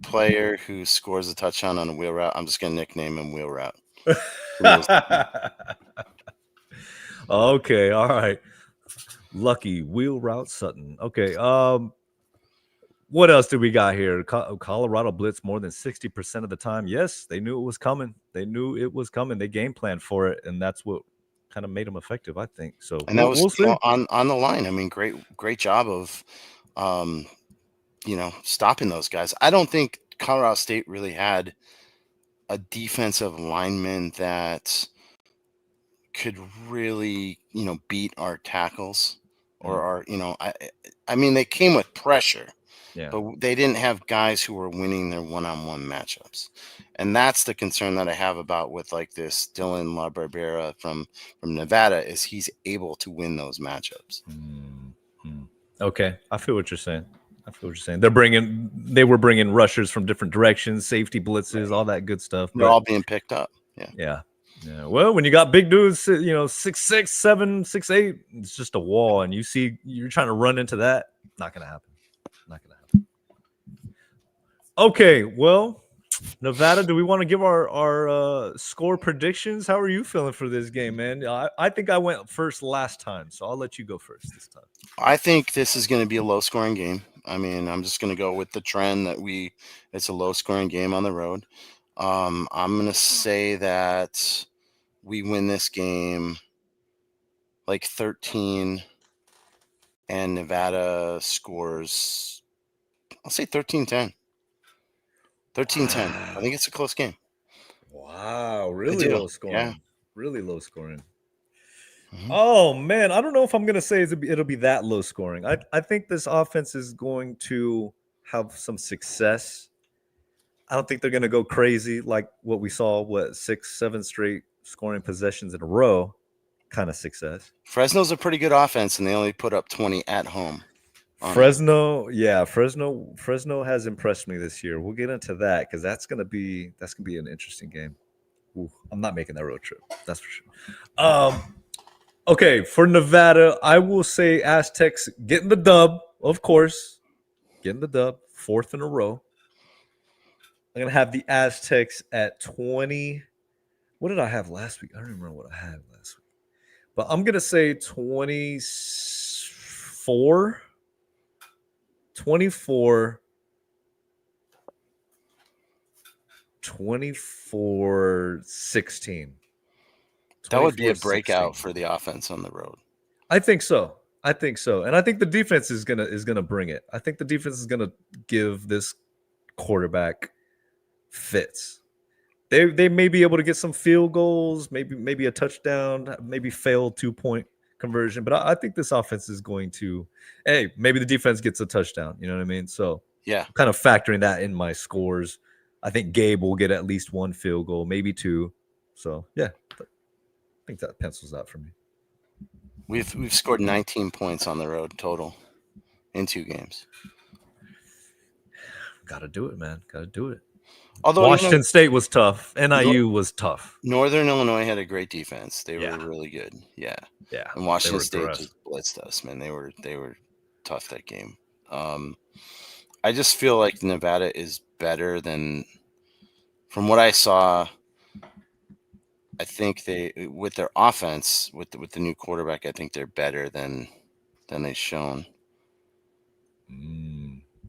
Speaker 2: player who scores a touchdown on a wheel route, I'm just gonna nickname him Wheel Route.
Speaker 1: Okay, all right. Lucky Wheel Route Sutton. Okay. What else do we got here? Colorado blitz more than 60% of the time. Yes, they knew it was coming. They game planned for it, and that's what kind of made them effective, I think. So,
Speaker 2: and that was on the line. I mean, great job of stopping those guys. I don't think Colorado State really had a defensive lineman that could really, beat our tackles or our, I mean, they came with pressure, but they didn't have guys who were winning their one-on-one matchups. And that's the concern that I have about with like this Dylan LaBarbera from Nevada, is he's able to win those matchups.
Speaker 1: Okay. I feel what you're saying. They were bringing rushers from different directions, safety blitzes, all that good stuff.
Speaker 2: They're all being picked up.
Speaker 1: Yeah. Well, when you got big dudes, 6'6", 7', 6'8", it's just a wall, and you're trying to run into that. Not gonna happen. Okay, well, Nevada, do we want to give our score predictions? How are you feeling for this game, man? I think I went first last time, so I'll let you go first this time.
Speaker 2: I think this is going to be a low-scoring game. I mean, I'm just going to go with the trend that it's a low-scoring game on the road. I'm going to say that we win this game like 13, and Nevada scores, I'll say 13-10. 13-10. I think it's a close game.
Speaker 1: Wow, really low scoring.
Speaker 2: Yeah.
Speaker 1: Really low scoring. Mm-hmm. Oh, man, I don't know if I'm going to say it'll be that low scoring. I think this offense is going to have some success. I don't think they're going to go crazy like what we saw, 6-7 straight scoring possessions in a row kind of success.
Speaker 2: Fresno's a pretty good offense, and they only put up 20 at home.
Speaker 1: Fresno has impressed me this year. We'll get into that because that's gonna be an interesting game. Ooh, I'm not making that road trip, that's for sure. Okay, for Nevada, I will say Aztecs getting the dub, of course, fourth in a row. I'm gonna have the Aztecs at 20. What did I have last week? I don't remember what I had last week, but I'm gonna say 24. 24 16.
Speaker 2: That would be a breakout for the offense on the road.
Speaker 1: I think so. And I think the defense is gonna bring it. I think the defense is gonna give this quarterback fits. They may be able to get some field goals, maybe a touchdown, maybe fail 2-point conversion. But I think this offense is going to, hey, maybe the defense gets a touchdown. You know what I mean? So
Speaker 2: Yeah.
Speaker 1: I'm kind of factoring that in my scores. I think Gabe will get at least one field goal, maybe two. So yeah, I think that pencils out for me.
Speaker 2: We've scored 19 points on the road total in 2 games.
Speaker 1: Got to do it, man. Got to do it.
Speaker 2: Although
Speaker 1: Washington State was tough. NIU was tough.
Speaker 2: Northern Illinois had a great defense. They
Speaker 1: Yeah.
Speaker 2: were really good. Yeah.
Speaker 1: Yeah.
Speaker 2: And Washington
Speaker 1: were
Speaker 2: State
Speaker 1: gross.
Speaker 2: just blitzed us, man. They were tough that game. I just feel like Nevada is better than, from what I saw. I think they, with their offense, with the new quarterback, I think they're better than they've shown.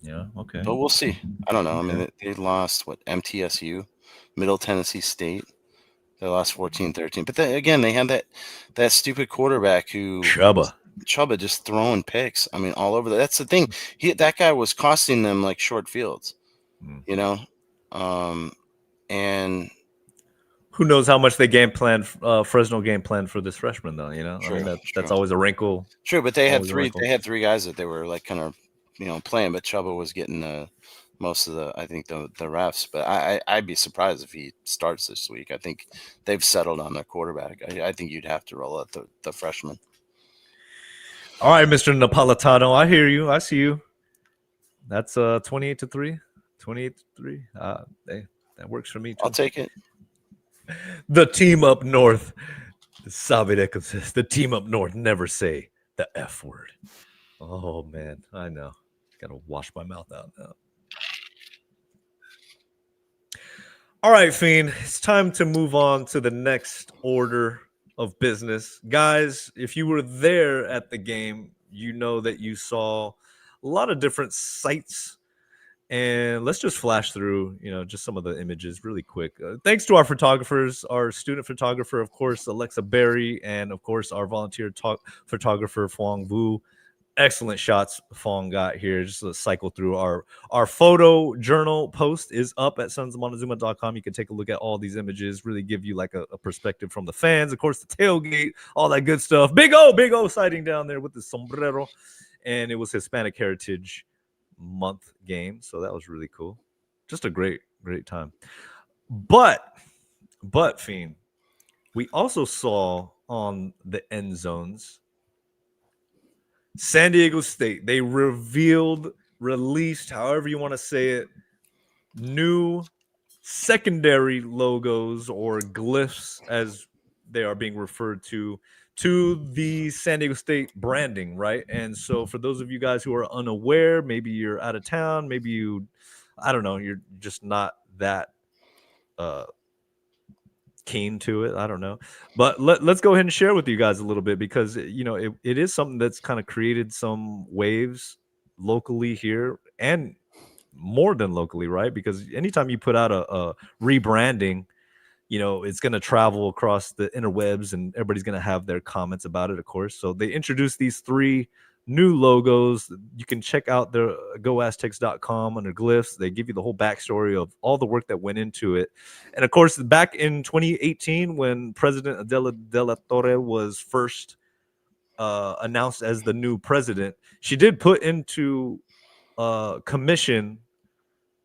Speaker 1: Yeah, okay.
Speaker 2: But we'll see. I don't know.
Speaker 1: Okay.
Speaker 2: I mean, they lost, MTSU, Middle Tennessee State. They lost 14-13. But then, again, they had that stupid quarterback who Chuba just throwing picks. I mean, all over. That's the thing. That guy was costing them like short fields, you know. And
Speaker 1: who knows how much they game plan, Fresno game plan for this freshman though? You know,
Speaker 2: True,
Speaker 1: I mean that's always a wrinkle.
Speaker 2: True, but they had three. They had 3 guys that they were like kind of, playing. But Chuba was getting most of the refs. But I'd be surprised if he starts this week. I think they've settled on their quarterback. I think you'd have to roll out the freshman.
Speaker 1: All right, Mr. Napolitano, I hear you. I see you. That's 28-3. 28-3. Hey, that works for me too.
Speaker 2: I'll take it.
Speaker 1: The team up north. The team up north never say the F word. Oh man, I know. Gotta wash my mouth out now. All right, Fiend. It's time to move on to the next order of business. Guys, if you were there at the game, you know that you saw a lot of different sights. And let's just flash through, just some of the images really quick. Thanks to our photographers, our student photographer, of course, Alexa Berry, and of course, our volunteer photographer, Fong Vu. Excellent shots Fong got here. Just to cycle through our photo journal post is up at sonsofmontezuma.com. You can take a look at all these images, really give you like a perspective from the fans. Of course, the tailgate, all that good stuff. Big O sighting down there with the sombrero. And it was Hispanic Heritage Month game, so that was really cool. Just a great time. But Fiend, we also saw on the end zones San Diego State. They released, however you want to say it, new secondary logos or glyphs, as they are being referred to the San Diego State branding, right? And so for those of you guys who are unaware, maybe you're out of town, maybe I don't know, you're just not that keen to it. I don't know. But let's go ahead and share with you guys a little bit, because, it is something that's kind of created some waves locally here and more than locally, right? Because anytime you put out a rebranding, it's going to travel across the interwebs and everybody's going to have their comments about it, of course. So they introduced these 3 new logos. You can check out their goaztecs.com under glyphs. They give you the whole backstory of all the work that went into it. And of course, back in 2018, when President Adela de la Torre was first announced as the new president, she did put into commission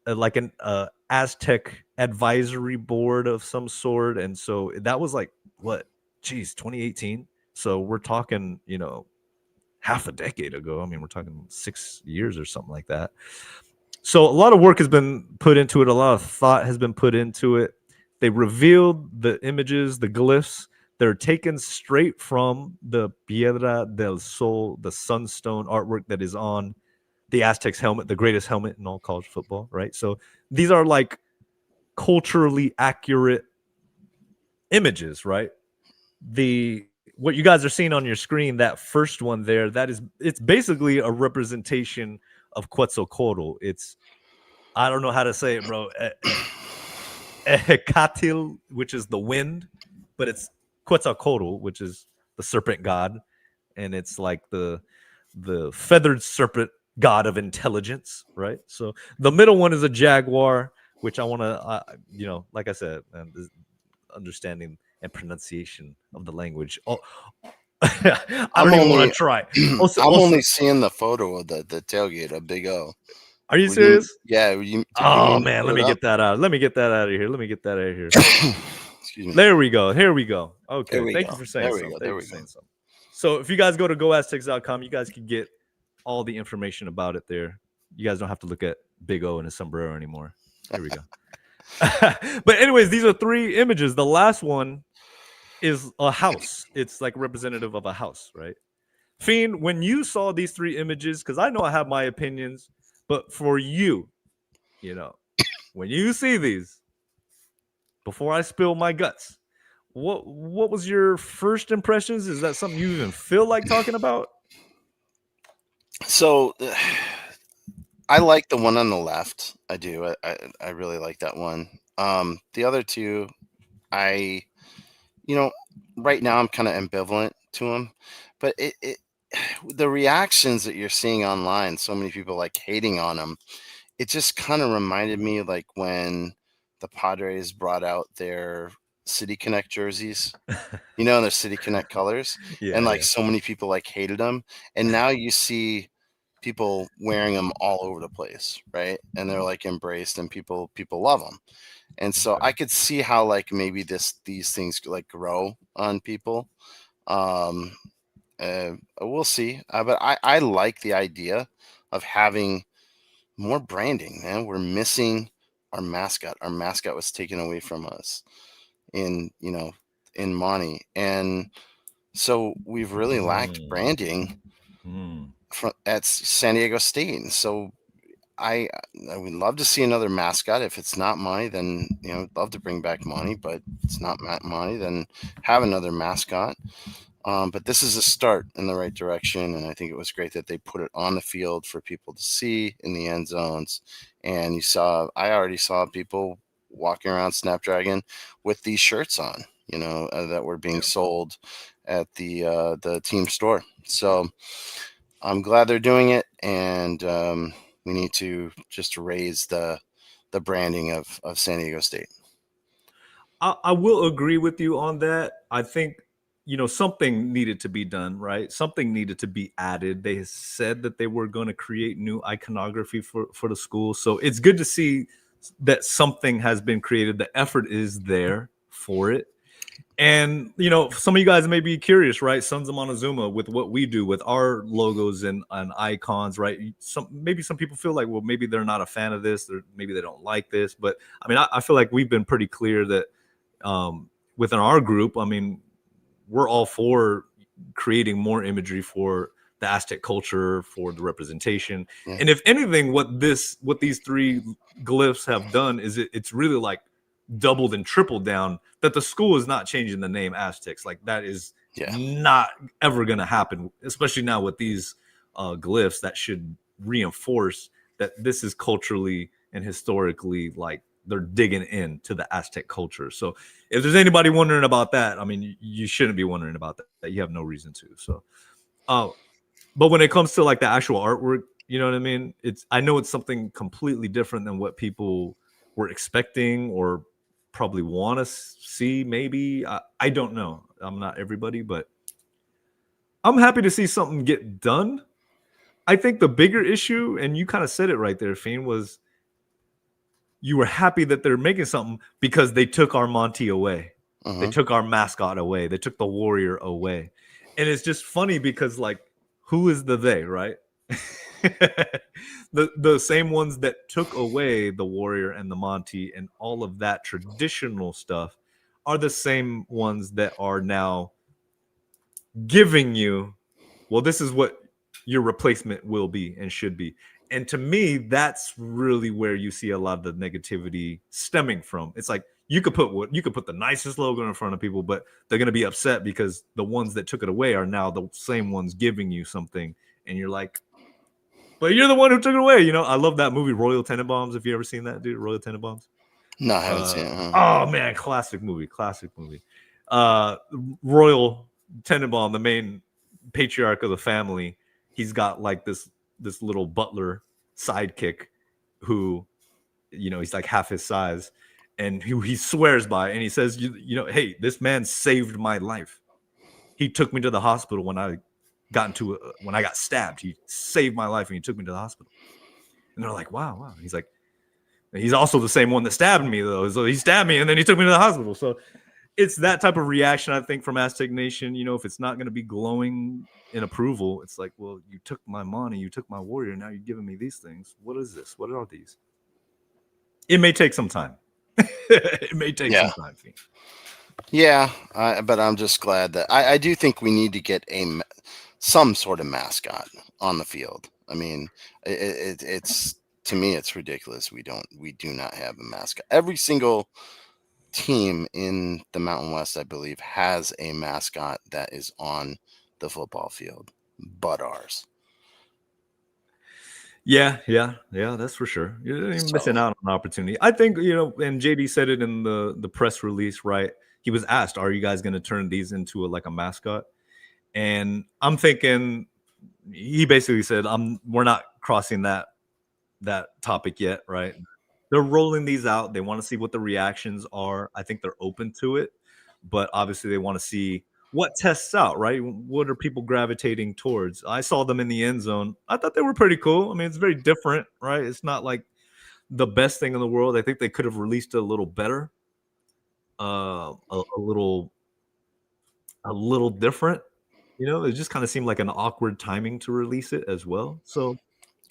Speaker 1: like an Aztec advisory board of some sort. And so that was like, 2018. So we're talking, half a decade ago. I mean, we're talking 6 years or something like that. So a lot of work has been put into it. A lot of thought has been put into it. They revealed the images, the glyphs. They're taken straight from the Piedra del Sol, the sunstone artwork that is on the Aztecs helmet, the greatest helmet in all college football, right? So these are like culturally accurate images, right? What you guys are seeing on your screen, that first one there, it's basically a representation of Quetzalcoatl. It's, I don't know how to say it, bro. Ehecatil, which is the wind, but it's Quetzalcoatl, which is the serpent god, and it's like the feathered serpent god of intelligence, right? So the middle one is a jaguar, which I want to, like I said, understanding and pronunciation of the language. I
Speaker 2: I'm
Speaker 1: don't even want
Speaker 2: only
Speaker 1: to try.
Speaker 2: I'm
Speaker 1: Also,
Speaker 2: only seeing the photo of the tailgate of Big O.
Speaker 1: are you
Speaker 2: Will you
Speaker 1: serious?
Speaker 2: yeah, will you do you
Speaker 1: Oh
Speaker 2: mean to
Speaker 1: man,
Speaker 2: pull
Speaker 1: let
Speaker 2: it
Speaker 1: me
Speaker 2: up?
Speaker 1: get that out. Let me get that out of here. Let me get that out of here.
Speaker 2: Excuse me.
Speaker 1: There we go. Here we go.
Speaker 2: There
Speaker 1: Okay.
Speaker 2: we
Speaker 1: Thank you
Speaker 2: go.
Speaker 1: for saying
Speaker 2: There we
Speaker 1: something.
Speaker 2: go.
Speaker 1: Thank
Speaker 2: There
Speaker 1: you
Speaker 2: we
Speaker 1: for
Speaker 2: go.
Speaker 1: saying something. So if you guys go to goaztecs.com, you guys can get all the information about it there. You guys don't have to look at Big O and his sombrero anymore. Here we go. But anyways, these are 3 images. The last one is a house. It's like representative of a house, right? Fiend, when you saw these 3 images, because I know I have my opinions, but for you, you know, when you see these, before I spill my guts, what was your first impressions? Is that something you even feel like talking about?
Speaker 2: So I like the one on the left. I do. I really like that one. The other two, I you know, right now I'm kind of ambivalent to them, but it the reactions that you're seeing online, so many people like hating on them, it just kind of reminded me like when the Padres brought out their City Connect jerseys, their City Connect colors, and
Speaker 1: Yeah,
Speaker 2: like
Speaker 1: yeah.
Speaker 2: so many people like hated them, and now you see people wearing them all over the place, right? And they're like embraced, and people love them. And so
Speaker 1: Okay.
Speaker 2: I could see how like maybe these things like grow on people. Um, we'll see. But I like the idea of having more branding, man. We're missing our mascot. Our mascot was taken away from us in, in Monty. And so we've really lacked
Speaker 1: Mm,
Speaker 2: branding
Speaker 1: mm.
Speaker 2: at San Diego State. And so I I would love to see another mascot. If it's not Monty, then I'd love to bring back Monty, but it's not Monty, then have another mascot. But this is a start in the right direction, and I think it was great that they put it on the field for people to see in the end zones. And I already saw people walking around Snapdragon with these shirts on, that were being
Speaker 1: Yeah.
Speaker 2: sold at the team store. So I'm glad they're doing it, and we need to just raise the branding of San Diego State.
Speaker 1: I will agree with you on that. I think something needed to be done, right? Something needed to be added. They said that they were going to create new iconography for the school, so it's good to see that something has been created. The effort is there for it. And some of you guys may be curious, right? Sons of Montezuma, with what we do with our logos and icons, right? Some people feel like, well, maybe they're not a fan of this, or maybe they don't like this. But I mean, I feel like we've been pretty clear that within our group, I mean, we're all for creating more imagery for the Aztec culture, for the representation.
Speaker 2: Yeah,
Speaker 1: And if anything, what these 3 glyphs have done is it's really like doubled and tripled down that the school is not changing the name Aztecs. Like that is
Speaker 2: yeah,
Speaker 1: not ever going to happen, especially now with these glyphs that should reinforce that this is culturally and historically, like, they're digging into the Aztec culture. So if there's anybody wondering about that, I mean, you shouldn't be wondering about that. You have no reason to. So, uh, but when it comes to like the actual artwork, you know what I mean? I know it's something completely different than what people were expecting or probably want to see. Maybe I don't know. I'm not everybody, but I'm happy to see something get done. I think the bigger issue, and you kind of said it right there, Fiend, was you were happy that they're making something because they took our Monty away. They
Speaker 2: uh-huh.
Speaker 1: took our mascot away. They took the warrior away. And it's just funny because, like, who is the they, right? The same ones that took away the warrior and the Monty and all of that traditional stuff are the same ones that are now giving you, well, this is what your replacement will be and should be. And to me, that's really where you see a lot of the negativity stemming from. It's like you could put the nicest logo in front of people, but they're going to be upset because the ones that took it away are now the same ones giving you something, and you're like, but you're the one who took it away. I love that movie Royal Tenenbaums. If you ever seen that, dude, Royal Tenenbaums.
Speaker 2: No, I haven't seen it. Huh?
Speaker 1: Oh man, classic movie. Uh, Royal Tenenbaum, the main patriarch of the family, he's got like this little butler sidekick who, he's like half his size, and who he swears by, and he says, hey, this man saved my life. he took me to the hospital when I got stabbed. He saved my life and he took me to the hospital. And they're like, wow. He's also the same one that stabbed me, though. So he stabbed me and then he took me to the hospital. So it's that type of reaction, I think, from Aztec Nation. If it's not going to be glowing in approval, it's like, well, you took my money, you took my warrior, now you're giving me these things. What is this? What are these? It may take some time. It may take some time.
Speaker 2: Yeah, but I'm just glad that I do think we need to get some sort of mascot on the field. I mean, it's to me, it's ridiculous. We do not have a mascot. Every single team in the Mountain West, I believe, has a mascot that is on the football field, but ours.
Speaker 1: Yeah, that's for sure. You're missing out on an opportunity. I think, and JD said it in the press release, right? He was asked, are you guys going to turn these into a mascot? And I'm thinking, he basically said, we're not crossing that topic yet, right? They're rolling these out. They want to see what the reactions are. I think they're open to it, but obviously they want to see what tests out, right? What are people gravitating towards? I saw them in the end zone. I thought they were pretty cool. I mean, it's very different, right? It's not like the best thing in the world. I think they could have released it a little better, a little different. It just kind of seemed like an awkward timing to release it as well. So,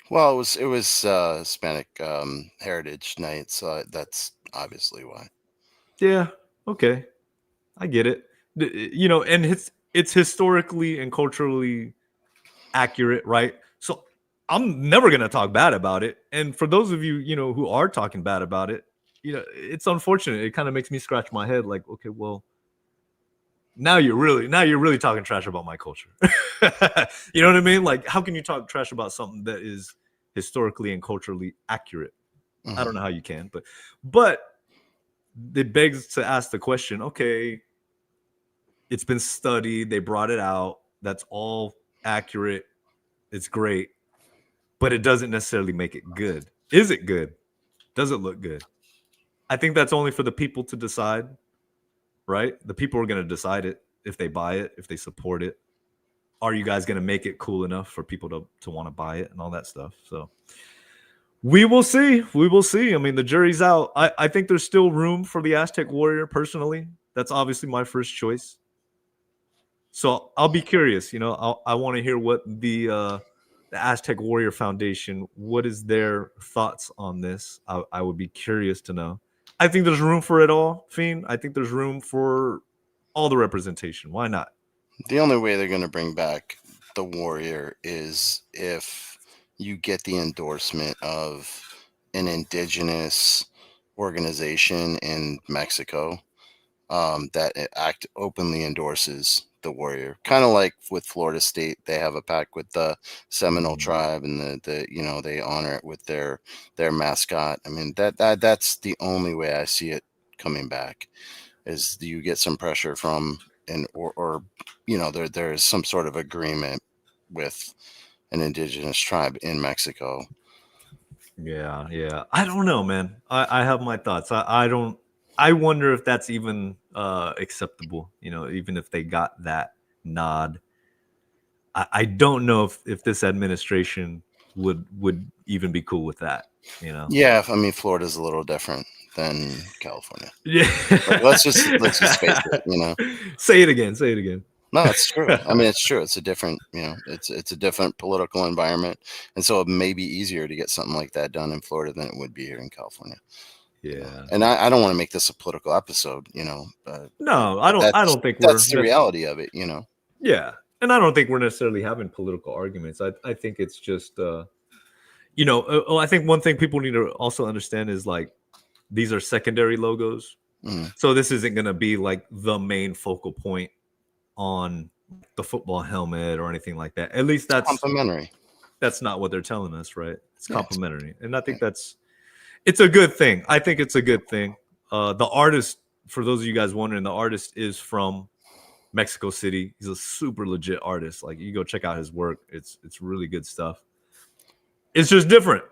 Speaker 2: well, it was Hispanic Heritage Night, so that's obviously why.
Speaker 1: Yeah. Okay. I get it. And it's historically and culturally accurate, right? So I'm never going to talk bad about it. And for those of you, who are talking bad about it, it's unfortunate. It kind of makes me scratch my head like, okay, well, now you're really talking trash about my culture. You know what I mean? Like, how can you talk trash about something that is historically and culturally accurate? Mm-hmm. I don't know how you can, but it begs to ask the question, okay, it's been studied, they brought it out, that's all accurate, it's great, but it doesn't necessarily make it good. Is it good? Does it look good? I think that's only for the people to decide, right? The people are going to decide it, if they buy it, if they support it. Are you guys going to make it cool enough for people to want to buy it and all that stuff? So we will see. I mean, the jury's out. I think there's still room for the Aztec Warrior, personally. That's obviously my first choice. So I'll be curious. I want to hear what the Aztec Warrior Foundation, what is their thoughts on this? I would be curious to know. I think there's room for it all, Fiend. I think there's room for all the representation. Why not?
Speaker 2: The only way they're going to bring back the Warrior is if you get the endorsement of an indigenous organization in Mexico that openly endorses the Warrior. Kind of like with Florida State, they have a pact with the Seminole tribe, and they honor it with their mascot. I mean, that's the only way I see it coming back, is you get some pressure from or there is some sort of agreement with an indigenous tribe in Mexico.
Speaker 1: Yeah. I don't know, man. I have my thoughts. I wonder if that's even acceptable, even if they got that nod. I don't know if this administration would even be cool with that,
Speaker 2: Yeah, I mean, Florida's a little different than California.
Speaker 1: Yeah.
Speaker 2: Let's just face it,
Speaker 1: Say it again.
Speaker 2: No, it's true. I mean, it's true. It's a different, it's a different political environment. And so it may be easier to get something like that done in Florida than it would be here in California.
Speaker 1: Yeah.
Speaker 2: And I don't want to make this a political episode,
Speaker 1: No, I don't think
Speaker 2: that's the reality of it,
Speaker 1: Yeah. And I don't think we're necessarily having political arguments. I think it's just, I think one thing people need to also understand is, like, these are secondary logos. So this isn't going to be like the main focal point on the football helmet or anything like that. At least that's
Speaker 2: complimentary.
Speaker 1: That's not what they're telling us, right? It's complimentary. And I think it's a good thing. I think it's a good thing. The artist, for those of you guys wondering, the artist is from Mexico City. He's a super legit artist. Like, you go check out his work. It's really good stuff. It's just different.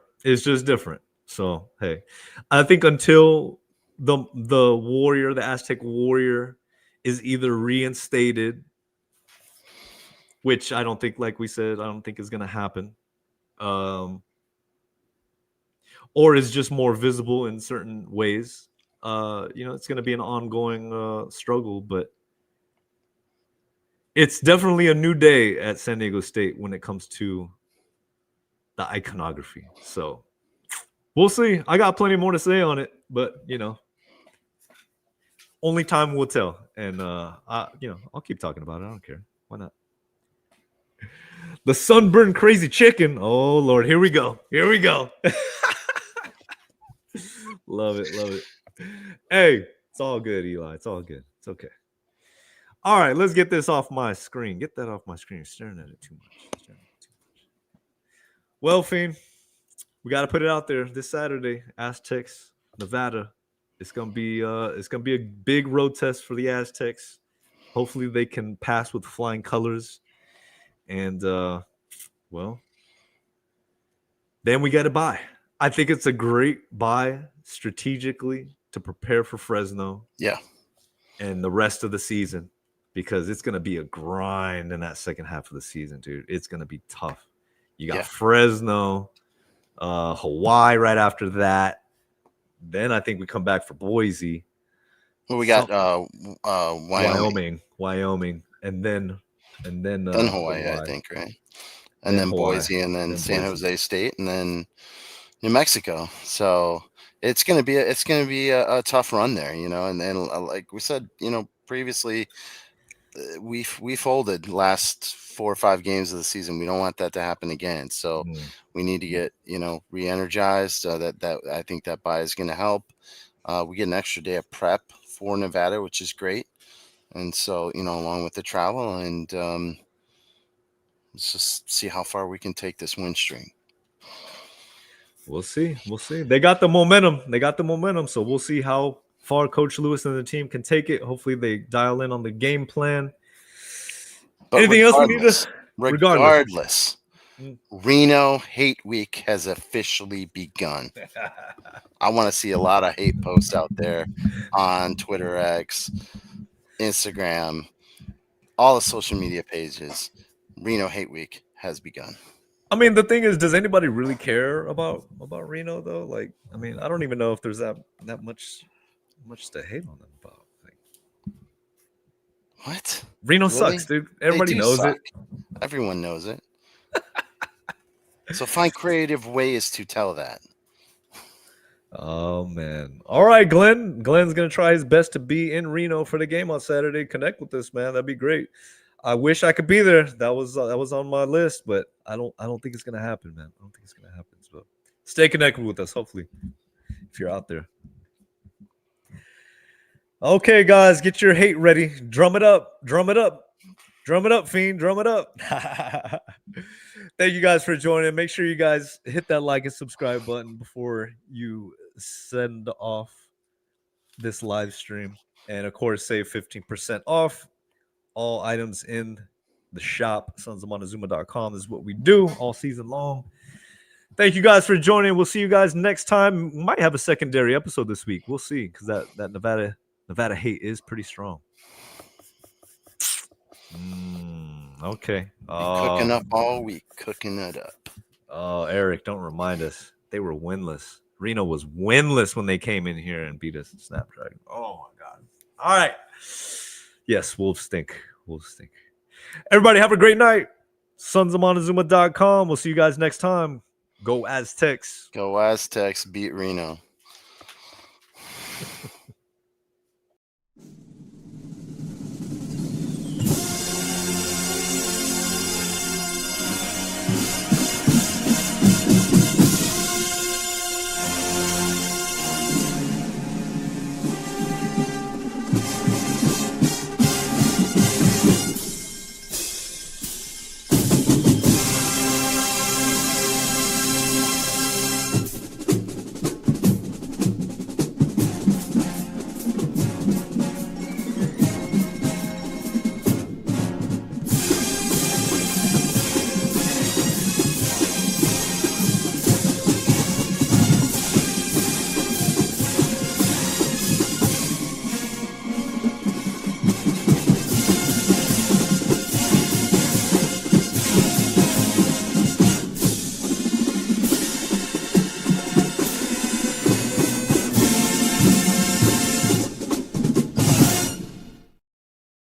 Speaker 1: So, hey, I think until the Warrior, the Aztec Warrior, is either reinstated which I don't think, like we said, I don't think is going to happen. Or is just more visible in certain ways. It's going to be an ongoing struggle, but it's definitely a new day at San Diego State when it comes to the iconography. So we'll see. I got plenty more to say on it, but only time will tell. And I'll keep talking about it. I don't care. Why not? The sunburned crazy chicken. Oh Lord, here we go. Here we go. Love it, love it. Hey, it's all good, Eli. It's all good. It's okay. All right, let's get this off my screen. Get that off my screen. You're staring at it too much. Well, Fiend, we got to put it out there this Saturday. Aztecs, Nevada. It's gonna be a big road test for the Aztecs. Hopefully, they can pass with flying colors. And then we got to buy. I think it's a great buy strategically to prepare for Fresno.
Speaker 2: Yeah.
Speaker 1: And the rest of the season, because it's going to be a grind in that second half of the season, dude. It's going to be tough. You got Fresno, Hawaii right after that. Then I think we come back for Boise.
Speaker 2: Well, we got Wyoming,
Speaker 1: and then
Speaker 2: Hawaii, I think, right? And then
Speaker 1: Hawaii,
Speaker 2: Boise, and then San Jose State, and then New Mexico. So it's gonna be a tough run there, And then, like we said, previously, we folded last 4 or 5 games of the season. We don't want that to happen again. So we need to get re-energized. That I think that bye is going to help. We get an extra day of prep for Nevada, which is great. And so along with the travel, and let's just see how far we can take this win streak.
Speaker 1: We'll see. They got the momentum. So we'll see how far Coach Lewis and the team can take it. Hopefully they dial in on the game plan.
Speaker 2: But
Speaker 1: anything else we need to?
Speaker 2: Regardless, Reno Hate Week has officially begun. I want to see a lot of hate posts out there on Twitter, X, Instagram, all the social media pages. Reno Hate Week has begun.
Speaker 1: I mean, the thing is, does anybody really care about Reno though? Like, I mean, I don't even know if there's that much to hate on them about. Like,
Speaker 2: what?
Speaker 1: Reno sucks, dude. Everybody knows it.
Speaker 2: Everyone knows it. So find creative ways to tell that.
Speaker 1: Oh man! All right, Glenn. Glenn's gonna try his best to be in Reno for the game on Saturday. Connect with us, man. That'd be great. I wish I could be there. That was on my list, but I don't think it's gonna happen, man. I don't think it's gonna happen. So stay connected with us, hopefully, if you're out there. Okay, guys, get your hate ready. Drum it up, Fiend. Drum it up. Thank you guys for joining. Make sure you guys hit that like and subscribe button before you send off this live stream. And of course, save 15% off all items in the shop. sonsofmontezuma.com is what we do all season long. Thank you guys for joining. We'll see you guys next time. We might have a secondary episode this week. We'll see, because that Nevada hate is pretty strong. Okay.
Speaker 2: Cooking up all week. Cooking it up.
Speaker 1: Oh, Eric, don't remind us. They were winless. Reno was winless when they came in here and beat us in Snapdragon. Oh, my God. All right. Yes, Wolves stink. Everybody have a great night. sonsofmontezuma.com. We'll see you guys next time. Go Aztecs.
Speaker 2: Go Aztecs. Beat Reno.